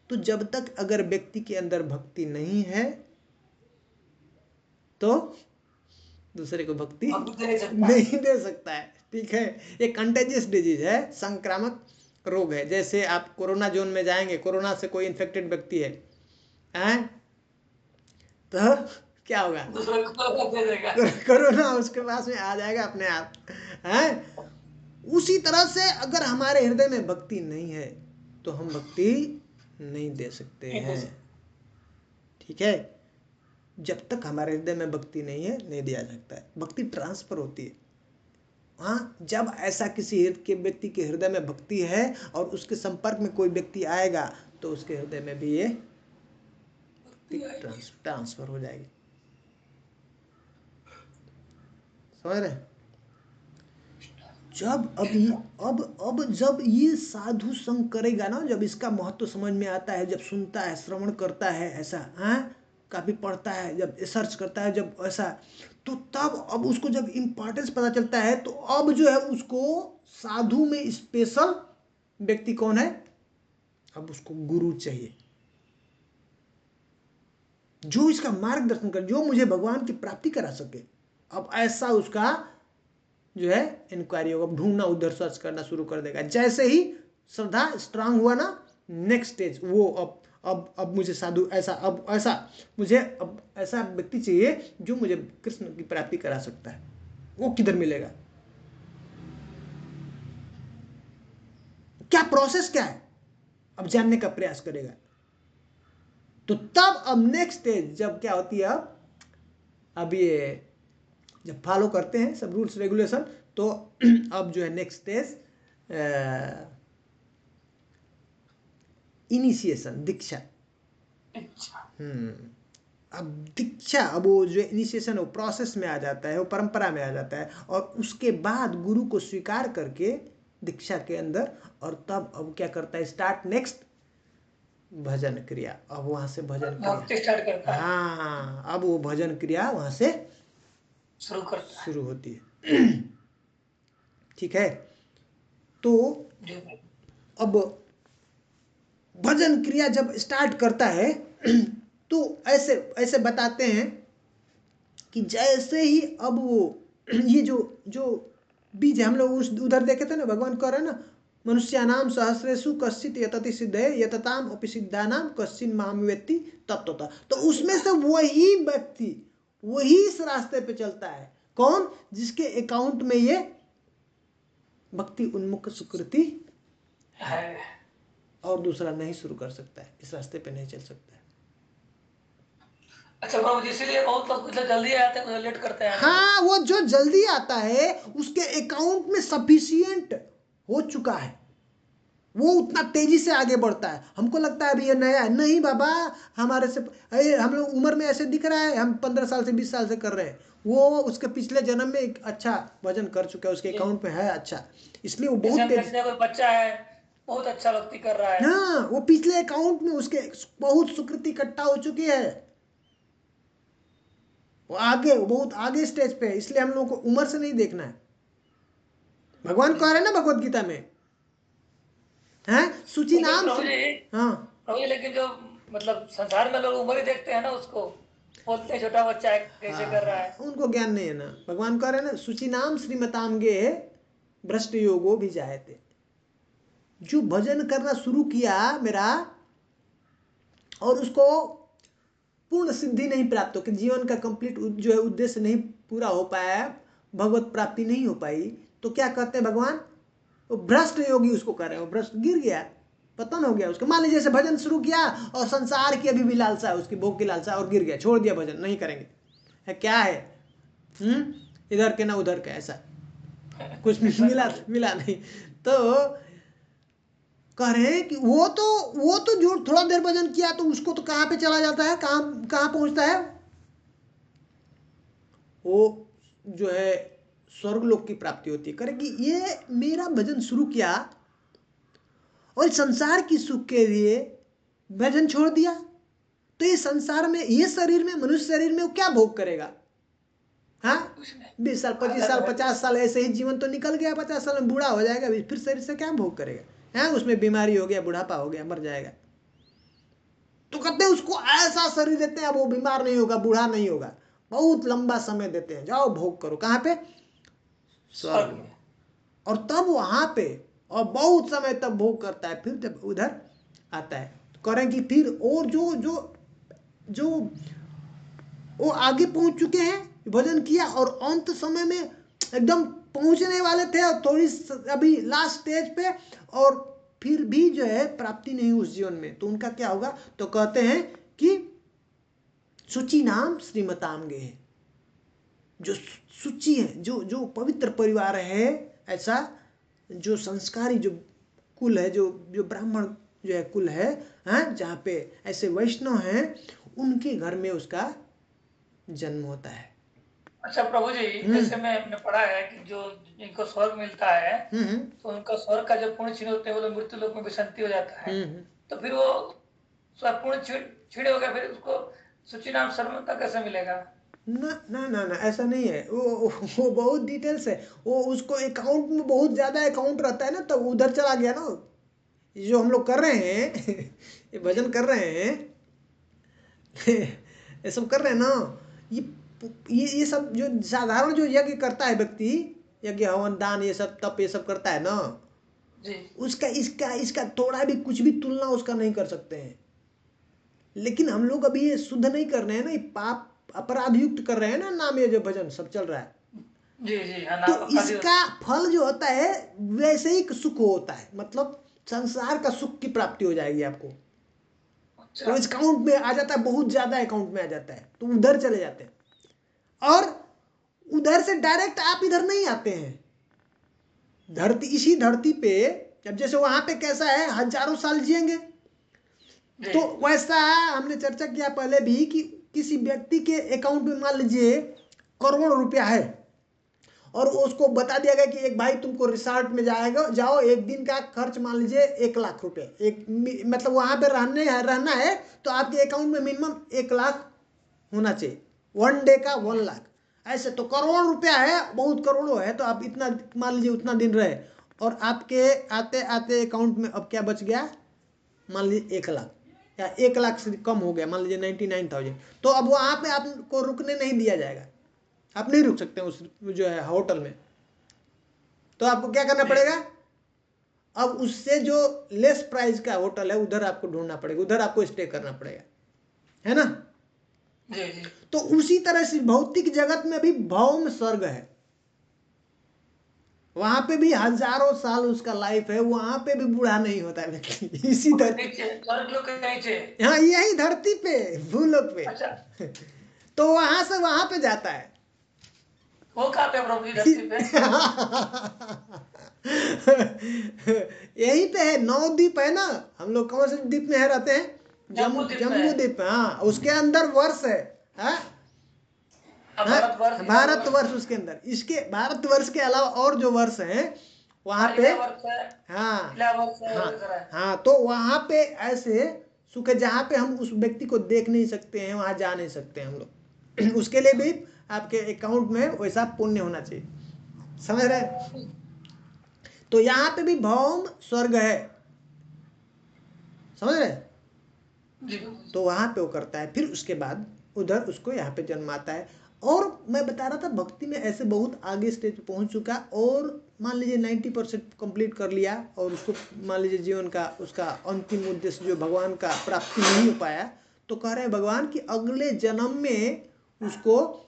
A: तो जब तक अगर व्यक्ति के अंदर भक्ति नहीं है, तो दूसरे को भक्ति नहीं दे सकता है, ठीक है? ये कंटेजियस डिजीज है, संक्रामक रोग है। जैसे आप कोरोना जोन में जाएंगे, कोरोना से कोई इन्फेक्टेड व्यक्ति है, तो क्या होगा, कोरोना उसके पास में आ जाएगा अपने आप, है? उसी तरह से अगर हमारे हृदय में भक्ति नहीं है, तो हम भक्ति नहीं दे सकते हैं, ठीक है? जब तक हमारे हृदय में भक्ति नहीं है, नहीं दिया सकता है। भक्ति ट्रांसफर होती है, हाँ, जब ऐसा किसी व्यक्ति के हृदय में भक्ति है, और उसके संपर्क में कोई व्यक्ति आएगा, तो उसके हृदय में भी ये ट्रांसफर हो जाएगी। समझ रहे? जब अब जब ये साधु संग करेगा ना, जब इसका महत्व समझ में आता है, जब सुनता है, श्रवण करता है, ऐसा काफी पढ़ता है, जब सर्च करता है, जब ऐसा, तो तब अब उसको जब इम्पोर्टेंस पता चलता है, तो अब जो है उसको साधु में स्पेशल व्यक्ति कौन है, अब उसको गुरु चाहिए जो इसका मार्गदर्शन करे, जो मुझे भगवान की प्राप्ति करा सके। अब ऐसा उसका जो है इंक्वायरी होगा, ढूंढना, उधर सर्च करना शुरू कर देगा। जैसे ही श्रद्धा स्ट्रांग हुआ ना, नेक्स्ट स्टेज वो अब मुझे साधु ऐसा, अब ऐसा मुझे अब ऐसा व्यक्ति चाहिए जो मुझे कृष्ण की प्राप्ति करा सकता है। वो किधर मिलेगा, क्या प्रोसेस क्या है, अब जानने का प्रयास करेगा। तो तब अब नेक्स्ट स्टेज जब क्या होती है, अब ये जब फॉलो करते हैं सब रूल्स रेगुलेशन, तो अब जो है नेक्स्ट स्टेज इनिशिएशन, दीक्षा। अब दीक्षा, अब वो जो इनिशिएशन वो प्रोसेस में आ जाता है, वो परंपरा में आ जाता है, और उसके बाद गुरु को स्वीकार करके दीक्षा के अंदर, और तब अब क्या करता है, स्टार्ट नेक्स्ट भजन क्रिया। अब वहां से भजन क्रिया
C: स्टार्ट करता है।
A: हाँ, अब वो भजन क्रिया वहां से शुरू होती है। ठीक है, तो अब भजन क्रिया जब स्टार्ट करता है तो ऐसे ऐसे बताते हैं कि जैसे ही अब वो ये जो बीज हम लोग उस उधर देखे थे ना, भगवान कह रहे हैं ना, मनुष्यानाम सहस्रेषु कश्चित् यतति सिद्धये यतताम अपि सिद्धानाम कश्चिन् माम वेत्ति तत्त्वतः। तो उसमें से वही व्यक्ति वही इस रास्ते पे चलता है, कौन, जिसके अकाउंट में ये भक्ति उन्मुख सुकृति है, और दूसरा नहीं शुरू कर सकता है, इस रास्ते पे नहीं चल सकता है।
C: अच्छा प्रभु जी, इसीलिए बहुत लोग कुछ जल्दी आते हैं, कुछ लेट करते हैं।
A: हाँ, वो जो जल्दी आता है उसके अकाउंट में सफिशिएंट हो चुका है, वो उतना तेजी से आगे बढ़ता है। हमको लगता है अभी ये नया है, नहीं बाबा, हमारे से हम लोग उम्र में ऐसे दिख रहा है, हम 15 साल से 20 साल से कर रहे हैं, वो उसके पिछले जन्म में एक अच्छा भजन कर चुका है, उसके अकाउंट में है अच्छा, इसलिए वो बहुत तेज।
C: कोई बच्चा है बहुत अच्छा भक्ति कर रहा है,
A: हाँ, वो पिछले अकाउंट में उसके बहुत सुकृति इकट्ठा हो चुकी है, वो आगे, वो बहुत आगे स्टेज पे है, इसलिए हम लोगों को उम्र से नहीं देखना है। भगवान कह रहे हैं ना भगवत गीता में, हैं सूची नाम से। हाँ
C: प्रभु जी, लेकिन जो मतलब संसार में लोग उम्र ही देखते हैं ना, उसको बोलते हैं छोटा बच्चा है कैसे कर रहा है,
A: उनको ज्ञान नहीं है ना। भगवान कह रहे हैं ना, सूची नाम श्रीमताम गे भ्रष्ट योगो भी जायते। जो भजन करना शुरू किया मेरा और उसको पूर्ण सिद्धि नहीं प्राप्त हो, कि जीवन का कंप्लीट जो है उद्देश्य नहीं पूरा हो पाया, भगवत प्राप्ति नहीं हो पाई, तो क्या कहते हैं भगवान, वो भ्रष्ट योगी उसको कर रहे हैं, वो भ्रष्ट गिर गया, पतन हो गया उसका। मान लीजिए जैसे भजन शुरू किया और संसार की अभी भी लालसा है, उसकी भोग की लालसा, और गिर गया, छोड़ दिया भजन, नहीं करेंगे, है क्या है, इधर के ना उधर के, ऐसा कुछ मिला नहीं। तो कह रहे हैं कि वो तो जो थोड़ा देर भजन किया तो उसको तो कहाँ पे चला जाता है, कहाँ पहुंचता है, वो जो है स्वर्गलोक की प्राप्ति होती है। करे कि ये मेरा भजन शुरू किया और संसार की सुख के लिए भजन छोड़ दिया, तो ये संसार में, ये शरीर में, मनुष्य शरीर में वो क्या भोग करेगा। हाँ, 20 साल 25 साल 50 साल ऐसे ही जीवन तो निकल गया, 50 साल में बूढ़ा हो जाएगा, फिर शरीर से क्या भोग करेगा। है, उसमें बीमारी हो गया, बुढ़ापा हो गया, मर जाएगा। तो कहते हैं उसको ऐसा शरीर देते हैं, अब वो बीमार नहीं होगा, बूढ़ा नहीं होगा, बहुत लंबा समय देते हैं, जाओ भोग करो, कहाँ पे, स्वर्ग में। और तब वहां पे और बहुत समय तब भोग करता है, फिर जब उधर आता है तो करें कि फिर और जो वो आगे पहुंच चुके हैं, भजन किया और अंत समय में एकदम पहुंचने वाले थे और थोड़ी अभी लास्ट स्टेज पे, और फिर भी जो है प्राप्ति नहीं उस जीवन में, तो उनका क्या होगा। तो कहते हैं कि शुचि नाम श्रीमताम गे, जो शुचि है, जो पवित्र परिवार है, ऐसा जो संस्कारी जो कुल है, जो ब्राह्मण जो है कुल है, जहाँ पे ऐसे वैष्णव हैं, उनके घर में उसका जन्म होता है।
C: अच्छा प्रभु जी, जैसे मैंने पढ़ा है कि जो जिनको स्वर्ग मिलता है तो उनका स्वर्ग का जो पुण्य क्षीण होते हैं वो लोग मृत्यु लोक में विसंति हो जाता है। तो फिर वो सब पुण्य क्षीण हो गया, फिर उसको सूची नाम सर्वोत्तम कैसे मिलेगा?
A: ना ना ना ना, ऐसा नहीं है। वो बहुत डिटेल्स है। वो उसको अकाउंट में बहुत ज्यादा अकाउंट रहता है ना, तो उधर चला गया ना। ये जो हम लोग कर रहे हैं ये भजन कर रहे हैं ये सब कर रहे हैं ना, ये सब जो साधारण जो यज्ञ करता है व्यक्ति, यज्ञ हवन दान ये सब तप ये सब करता है ना
C: जी।
A: उसका इसका थोड़ा भी कुछ भी तुलना उसका नहीं कर सकते हैं। लेकिन हम लोग अभी ये शुद्ध नहीं कर रहे हैं ना, ये पाप अपराध युक्त कर रहे हैं ना, नाम ये जो भजन सब चल रहा है।
C: जी जी हाँ,
A: तो इसका फल जो होता है वैसे ही सुख होता है, मतलब संसार का सुख की प्राप्ति हो जाएगी आपको। तो इस अकाउंट में आ जाता है, बहुत ज्यादा अकाउंट में आ जाता है, तो उधर चले जाते हैं। और उधर से डायरेक्ट आप इधर नहीं आते हैं। धरती, इसी धरती पे अब जैसे वहां पे कैसा है, हजारों साल जिएंगे, तो वैसा हमने चर्चा किया पहले भी कि किसी व्यक्ति के अकाउंट में मान लीजिए करोड़ रुपया है और उसको बता दिया गया कि एक भाई तुमको रिसोर्ट में जाओ, एक दिन का खर्च मान लीजिए 1,00,000 रुपये, मतलब वहां पे रहना है तो आपके अकाउंट में मिनिमम 1,00,000 होना चाहिए, 1 डे का 1,00,000। ऐसे तो करोड़ रुपया है, बहुत करोड़ों है, तो आप इतना मान लीजिए उतना दिन रहे और आपके आते आते अकाउंट में अब क्या बच गया, मान लीजिए 1,00,000 या 1,00,000 से कम हो गया, मान लीजिए 99,000। तो अब वहां पे आपको रुकने नहीं दिया जाएगा, आप नहीं रुक सकते उस जो है होटल में। तो आपको क्या करना पड़ेगा, अब उससे जो लेस प्राइस का होटल है उधर आपको ढूंढना पड़ेगा, उधर आपको स्टे करना पड़ेगा, है ना।
C: जी जी।
A: तो उसी तरह से भौतिक जगत में भी भौम स्वर्ग है, वहां पे भी हजारों साल उसका लाइफ है, वहां पे भी बूढ़ा नहीं होता है व्यक्ति। इसी हाँ, यही धरती पे भूलोक पे।
C: अच्छा।
A: तो वहां से वहां पे जाता है।
C: वो कहाँ पे प्रभु जी धरती पे?
A: यही पे है, 9 द्वीप है ना। हम लोग कौन से द्वीप में है रहते हैं, जम्मू द्वीप। हाँ, उसके अंदर वर्ष है, हाँ? भारतवर्ष उसके अंदर। इसके भारतवर्ष के अलावा और जो वर्ष हैं वहां पे, हाँ हाँ हाँ, तो वहां पे ऐसे सुख है जहाँ पे हम उस व्यक्ति को देख नहीं सकते हैं, वहां जा नहीं सकते हैं हम लोग। उसके लिए भी आपके अकाउंट में वैसा पुण्य होना चाहिए, समझ रहे। तो यहाँ पे भी भौम स्वर्ग है, समझ रहे। तो वहां पे वो करता है, फिर उसके बाद उधर उसको यहाँ पे जन्म आता है। और मैं बता रहा था भक्ति में ऐसे बहुत आगे स्टेज पे पहुंच चुका, और मान लीजिए 90% कंप्लीट कर लिया और उसको मान लीजिए जीवन का उसका अंतिम उद्देश्य जो भगवान का प्राप्ति नहीं हो पाया, तो कह रहे हैं भगवान कि अगले जन्म में उसको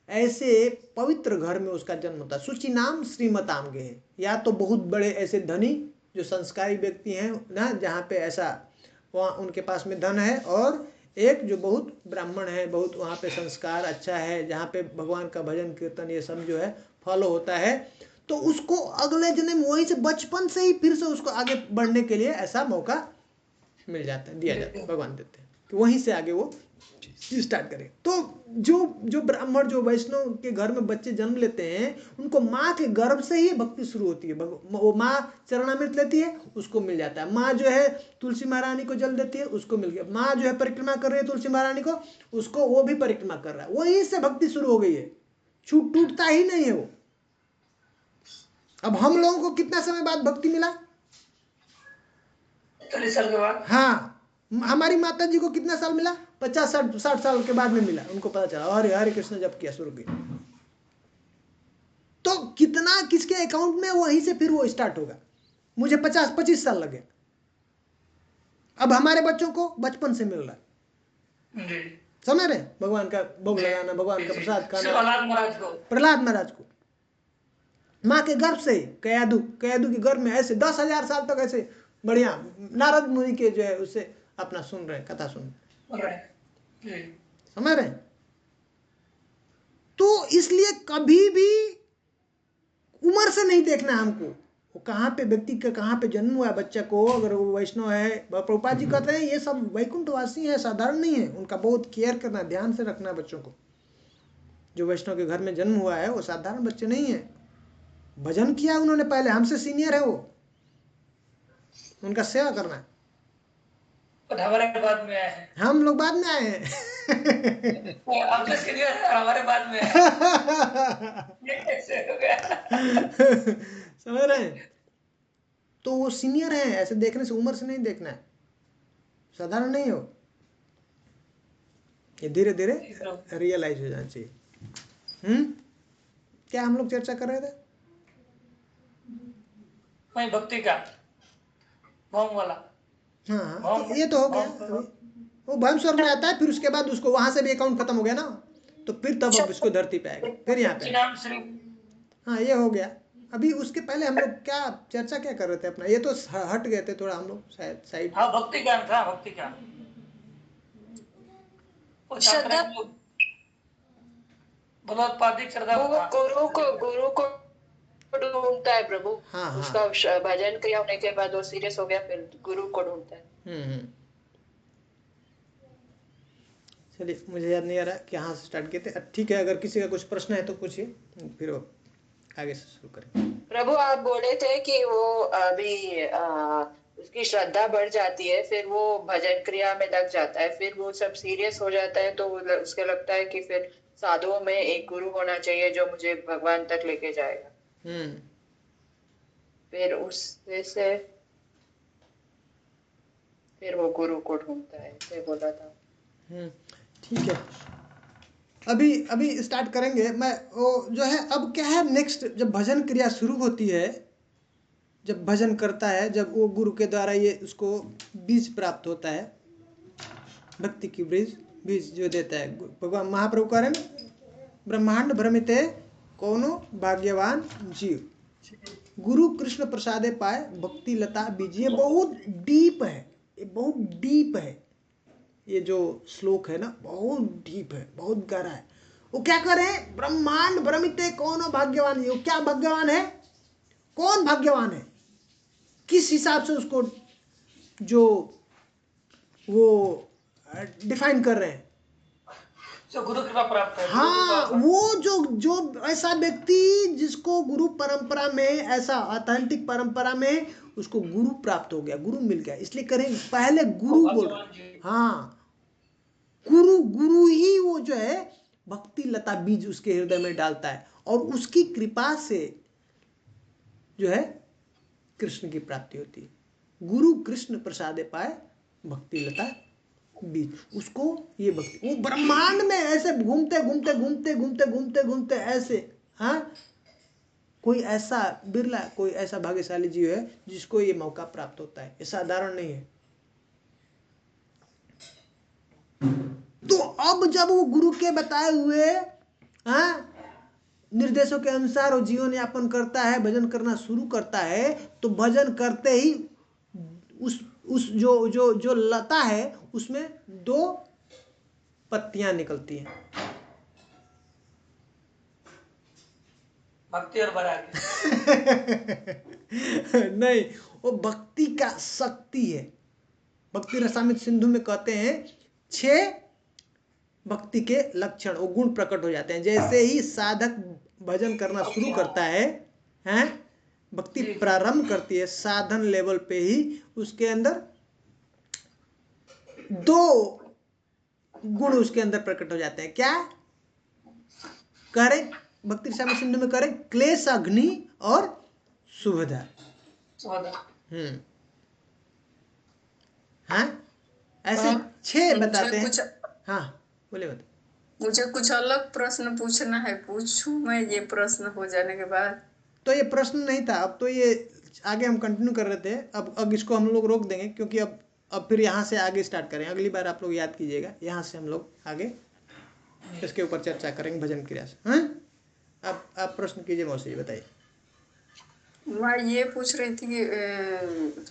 A: ऐसे पवित्र घर में उसका जन्म होता है। सूची नाम श्रीमताम गे, या तो बहुत बड़े ऐसे धनी जो संस्कारी व्यक्ति हैं ना, जहाँ पे ऐसा वहाँ उनके पास में धन है, और एक जो बहुत ब्राह्मण है, बहुत वहाँ पे संस्कार अच्छा है, जहाँ पे भगवान का भजन कीर्तन ये सब जो है फॉलो होता है, तो उसको अगले जन्म वहीं से बचपन से ही फिर से उसको आगे बढ़ने के लिए ऐसा मौका मिल जाता है, दिया जाता है, भगवान देते हैं कि वहीं से आगे वो स्टार्ट करें। तो जो ब्राह्मण जो वैष्णव के घर में बच्चे जन्म लेते हैं, उनको माँ के गर्भ से ही भक्ति शुरू होती है। वो माँ चरणामृत लेती है, उसको मिल जाता है। माँ जो है तुलसी महारानी को जल देती है, उसको मिल गया। माँ जो है परिक्रमा कर रही है तुलसी महारानी को, उसको वो भी परिक्रमा कर रहा है, वहीं से भक्ति शुरू हो गई है, टूटता ही नहीं है वो। अब हम लोगों को कितना समय बाद भक्ति मिला,
C: 40 साल के बाद।
A: हाँ, हमारी माता जी को कितना साल मिला, 50-60 साल के बाद में मिला। उनको पता चला हरे हरे कृष्ण जब किया शुरू किया, तो कितना किसके अकाउंट में, वहीं से फिर वो स्टार्ट होगा। मुझे 50-25 साल लगे, अब हमारे बच्चों को बचपन से मिल रहा है, समझ रहे। भगवान का भोग लगाना, भगवान का प्रसाद खाना। प्रहलाद महाराज को माँ के गर्भ से, कयादू के गर्भ में ऐसे 10,000 साल तक ऐसे बढ़िया नारद मुनि के जो है उससे अपना सुन रहे, कथा सुन रहे, समझ रहे। तो इसलिए कभी भी उम्र से नहीं देखना हमको, वो कहाँ पे व्यक्ति का कहाँ पे जन्म हुआ है बच्चा को। अगर वो वैष्णव है, प्रभुपाद जी कहते हैं ये सब वैकुंठवासी है, साधारण नहीं है, उनका बहुत केयर करना, ध्यान से रखना बच्चों को, जो वैष्णव के घर में जन्म हुआ है वो साधारण बच्चे नहीं है, भजन किया उन्होंने पहले, हमसे सीनियर है वो, उनका सेवा करना है।
C: हमारे बाद में आए हैं,
A: हम लोग बाद में आए हैं।
C: हमसे सीनियर है, हमारे बाद में आए। ये कैसे हो गया?
A: समझ रहे हैं? तो वो सीनियर है, ऐसे देखने से उम्र से नहीं देखना है, साधारण नहीं हो, ये धीरे धीरे रियलाइज हो जाना चाहिए। क्या हम लोग चर्चा कर रहे थे?
C: वही भक्ति का भौम वाला।
A: हाँ, तो ये तो हो गया, वो भौम स्वर में आता है, फिर उसके बाद उसको वहां से भी अकाउंट खत्म हो गया ना, तो फिर तब अब इसको धरती पे आएगा, फिर यहाँ पे। हाँ, ये हो गया। अभी उसके पहले हम लोग क्या चर्चा क्या कर रहे थे अपना, ये तो हट गए थे थोड़ा हम लोग शायद साइड।
C: हाँ, भक्ति ज्ञान था, भक्ति ज्ञान।
D: श्रद्धा,
C: भगवत्पादिक श्रद्धा।
E: गुरु को ढूंढता है प्रभु।
A: हाँ,
E: उसका भजन क्रिया होने के बाद वो सीरियस हो गया, फिर गुरु को ढूंढता है।
A: चलिए, मुझे याद नहीं आ रहा कि हाँ से स्टार्ट किए थे। ठीक है, अगर किसी का कुछ प्रश्न है तो पूछिए, फिर आगे से शुरू करें।
E: प्रभु, आप बोले थे कि वो अभी उसकी श्रद्धा बढ़ जाती है, फिर वो भजन क्रिया में लग जाता है, फिर वो सब सीरियस हो जाता है, तो उसके लगता है कि फिर साधुओं में एक गुरु होना चाहिए जो मुझे भगवान तक लेके जाएगा। फिर उससे से फिर वो गुरु को ढूंढता है, ऐसे बोला था।
A: ठीक है, अभी स्टार्ट करेंगे। मैं वो जो है, अब क्या है नेक्स्ट, जब भजन क्रिया शुरू होती है, जब भजन करता है, जब वो गुरु के द्वारा ये उसको बीज प्राप्त होता है, भक्ति की बीज जो देता है भगवान महाप्रभु कह रहे हैं, ब्रह्मांड भ्रमिते कोनो भाग्यवान जीव, गुरु कृष्ण प्रसादे पाए भक्ति लता बीज। ये बहुत डीप है, ये बहुत डीप है, ये जो श्लोक है ना बहुत डीप है, बहुत गहरा है। वो क्या कर रहे हैं, ब्रह्मांड भ्रमिते कौन भाग्यवान है, वो क्या भाग्यवान है, कौन भाग्यवान है, किस हिसाब से उसको जो वो डिफाइन कर रहे हैं,
C: जो गुरु कृपा प्राप्त है।
A: हाँ, वो जो ऐसा व्यक्ति जिसको गुरु परंपरा में, ऐसा ऑथेंटिक परंपरा में उसको गुरु प्राप्त हो गया, गुरु मिल गया, इसलिए करें पहले गुरु बोल। हाँ, गुरु ही वो जो है भक्ति लता बीज उसके हृदय में डालता है, और उसकी कृपा से जो है कृष्ण की प्राप्ति होती है। गुरु कृष्ण प्रसादे पाए भक्ति लता बीज, उसको ये भक्ति, वो ब्रह्मांड में ऐसे घूमते घूमते घूमते घूमते घूमते घूमते ऐसे, हाँ, कोई ऐसा बिरला, कोई ऐसा भाग्यशाली जीव है जिसको ये मौका प्राप्त होता है, ये साधारण नहीं है। तो अब जब वो गुरु के बताए हुए निर्देशों के अनुसार वो जीवन यापन करता है, भजन करना शुरू करता है, तो भजन करते ही उस जो लता है उसमें 2 पत्तियां निकलती हैं,
C: भक्ति और वैराग्य।
A: नहीं, वो भक्ति का शक्ति है। भक्ति रसामृत सिंधु में कहते हैं 6 भक्ति के लक्षण, वो गुण प्रकट हो जाते हैं। जैसे ही साधक भजन करना शुरू करता है, भक्ति प्रारंभ करती है, साधन लेवल पे ही उसके अंदर 2 गुण उसके अंदर प्रकट हो जाते हैं। क्या करें, भक्ति रसामृत सिंधु में करें, क्लेश अग्नि और शुभदा। ऐसे 6 बताते हैं। हाँ, बोले बता।
F: मुझे कुछ अलग प्रश्न पूछना है, पूछूं मैं ये प्रश्न हो जाने के बाद?
A: तो ये प्रश्न नहीं था, अब तो ये आगे हम कंटिन्यू कर रहे थे। अब इसको हम लोग रोक देंगे, क्योंकि अब फिर यहाँ से आगे स्टार्ट करें। अगली बार आप लोग याद कीजिएगा, यहाँ से हम लोग आगे इसके ऊपर चर्चा करेंगे भजन क्रिया से। हाँ, अब आप प्रश्न कीजिए मौसी, बताइए।
F: मैं ये पूछ रही थी कि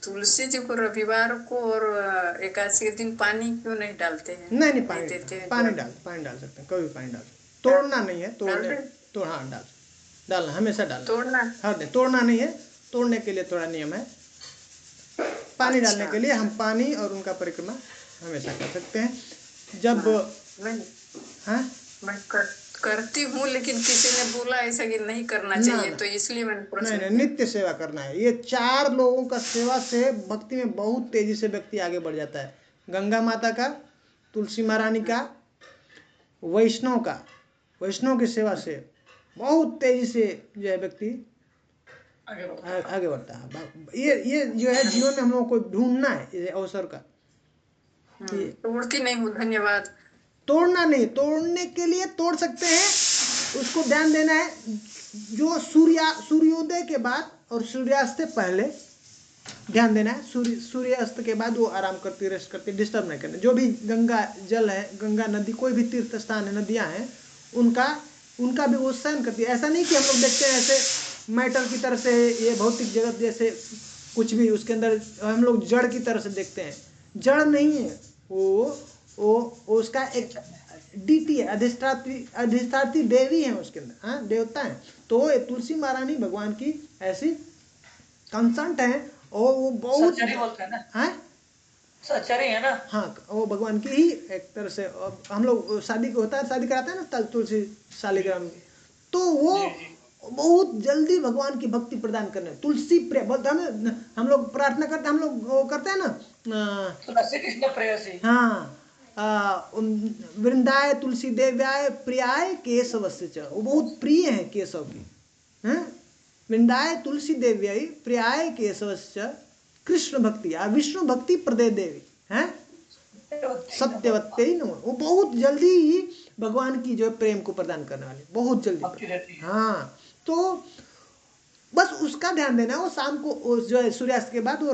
F: तुलसी जी को रविवार को और एकादशी के दिन पानी क्यों नहीं डालते हैं? नहीं,
A: पानी देते हैं। पानी डाल सकते हैं, कभी पानी डाल, तोड़ना नहीं है, हाँ, डालना हमेशा डालना, तोड़ना, हाँ, तोड़ना नहीं है, तोड़ने के लिए थोड़ा नियम है। पानी डालने के लिए हम पानी और उनका परिक्रमा हमेशा कर सकते हैं। जब
F: मैं करती हूँ, लेकिन किसी ने बोला ऐसा कि नहीं करना चाहिए, तो इसलिए मैंने प्रश्न
A: नहीं, नित्य सेवा करना है। ये 4 लोगों का सेवा से भक्ति में बहुत तेजी से व्यक्ति आगे बढ़ जाता है। गंगा माता का, तुलसी महारानी का, वैष्णव की सेवा से बहुत तेजी से जो है व्यक्ति आगे बढ़ता है। ये जो है जीवन में हम लोगों को ढूंढना है ये अवसर का।
F: तोड़ती नहीं हूँ, धन्यवाद।
A: तोड़ना नहीं, तोड़ने के लिए तोड़ सकते हैं, उसको ध्यान देना है। जो सूर्योदय के बाद और सूर्यास्त से पहले ध्यान देना है। सूर्यास्त के बाद वो आराम करती, रेस्ट करती, डिस्टर्ब नहीं करना। जो भी गंगा जल है, गंगा नदी, कोई भी तीर्थ स्थान है, नदियां हैं, उनका भी वो सहन करती है। ऐसा नहीं कि हम लोग देखते हैं ऐसे मैटर की तरह से, ये भौतिक जगत जैसे कुछ भी उसके अंदर हम लोग जड़ की तरह से देखते हैं। जड़ नहीं है वो उसका एक डीटी है, अधिष्ठात्री देवी है उसके अंदर, हाँ, देवता है। तो तुलसी महारानी भगवान की ऐसी कंसंट है, और वो बहुत
C: बोलते हैं ना,
A: हाँ
C: सचरी है ना,
A: हाँ, वो भगवान की ही एक तरह से। हम लोग शादी होता है, शादी कराते हैं ना तुलसी शालिग्राम, तो वो बहुत जल्दी भगवान की भक्ति प्रदान करने, तुलसी प्रेम हम लोग प्रार्थना करते हैं, हम लोग वो करते हैं ना,
C: कृष्ण प्रेयसी,
A: हाँ, वृंदाय तुलसी देव्याय प्रियाय केशवस्य च, वो बहुत प्रिय है केशव की, हैं। वृंदाय तुलसी देव्याय प्रियाय केशवस्य कृष्ण भक्ति या विष्णु भक्ति प्रदे देवी, हैं, सत्यवत्ते ही नमो। वो बहुत जल्दी ही भगवान की जो प्रेम को प्रदान करने वाली, बहुत जल्दी। हाँ, तो बस उसका ध्यान देना। वो शाम को जो है सूर्यास्त के बाद वो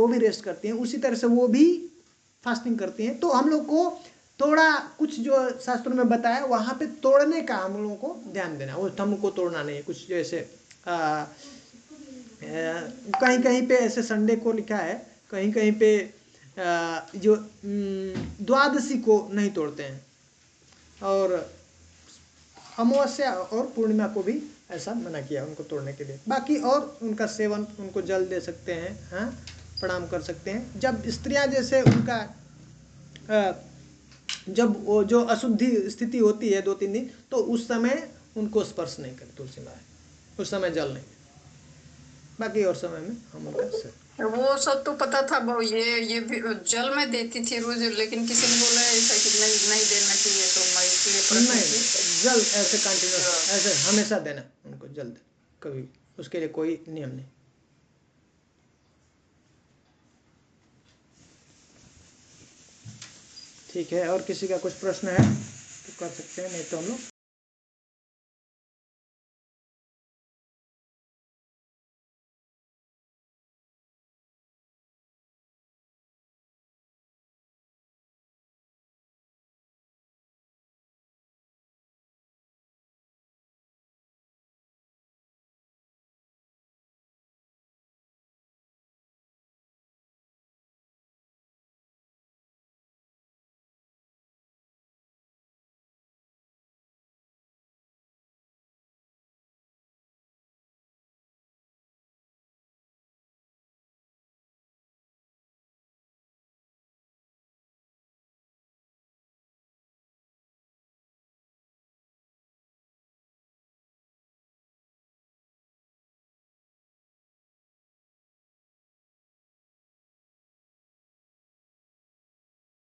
A: भी रेस्ट करती हैं, उसी तरह से वो भी फास्टिंग करती हैं। तो हम लोग को थोड़ा कुछ जो शास्त्रों में बताया वहाँ पे तोड़ने का हम लोगों को ध्यान देना। वो हमको तोड़ना नहीं है। कुछ जैसे कहीं कहीं पे ऐसे संडे को लिखा है, कहीं कहीं पे जो द्वादशी को नहीं तोड़ते हैं, और अमावस्या और पूर्णिमा को भी ऐसा मना किया उनको तोड़ने के लिए। बाकी और उनका सेवन, उनको जल दे सकते हैं, हाँ, प्रणाम कर सकते हैं। जब स्त्रियां जैसे उनका जब वो जो अशुद्धि स्थिति होती है 2-3 दिन, तो उस समय उनको स्पर्श नहीं करें तुलसी महाराज, उस समय जल नहीं। बाकी और समय में हम उनका
F: वो सब तो पता था, ये भी जल में देती थी रोज, लेकिन किसी ने बोला ऐसा कि नहीं देना चाहिए, तो मैं इसलिए
A: नहीं, जल ऐसे कंटिन्यूस ऐसे हमेशा देना उनको, जल कभी, उसके लिए कोई नियम नहीं। ठीक है, और किसी का कुछ प्रश्न है तो कर सकते हैं, नहीं तो हम लोग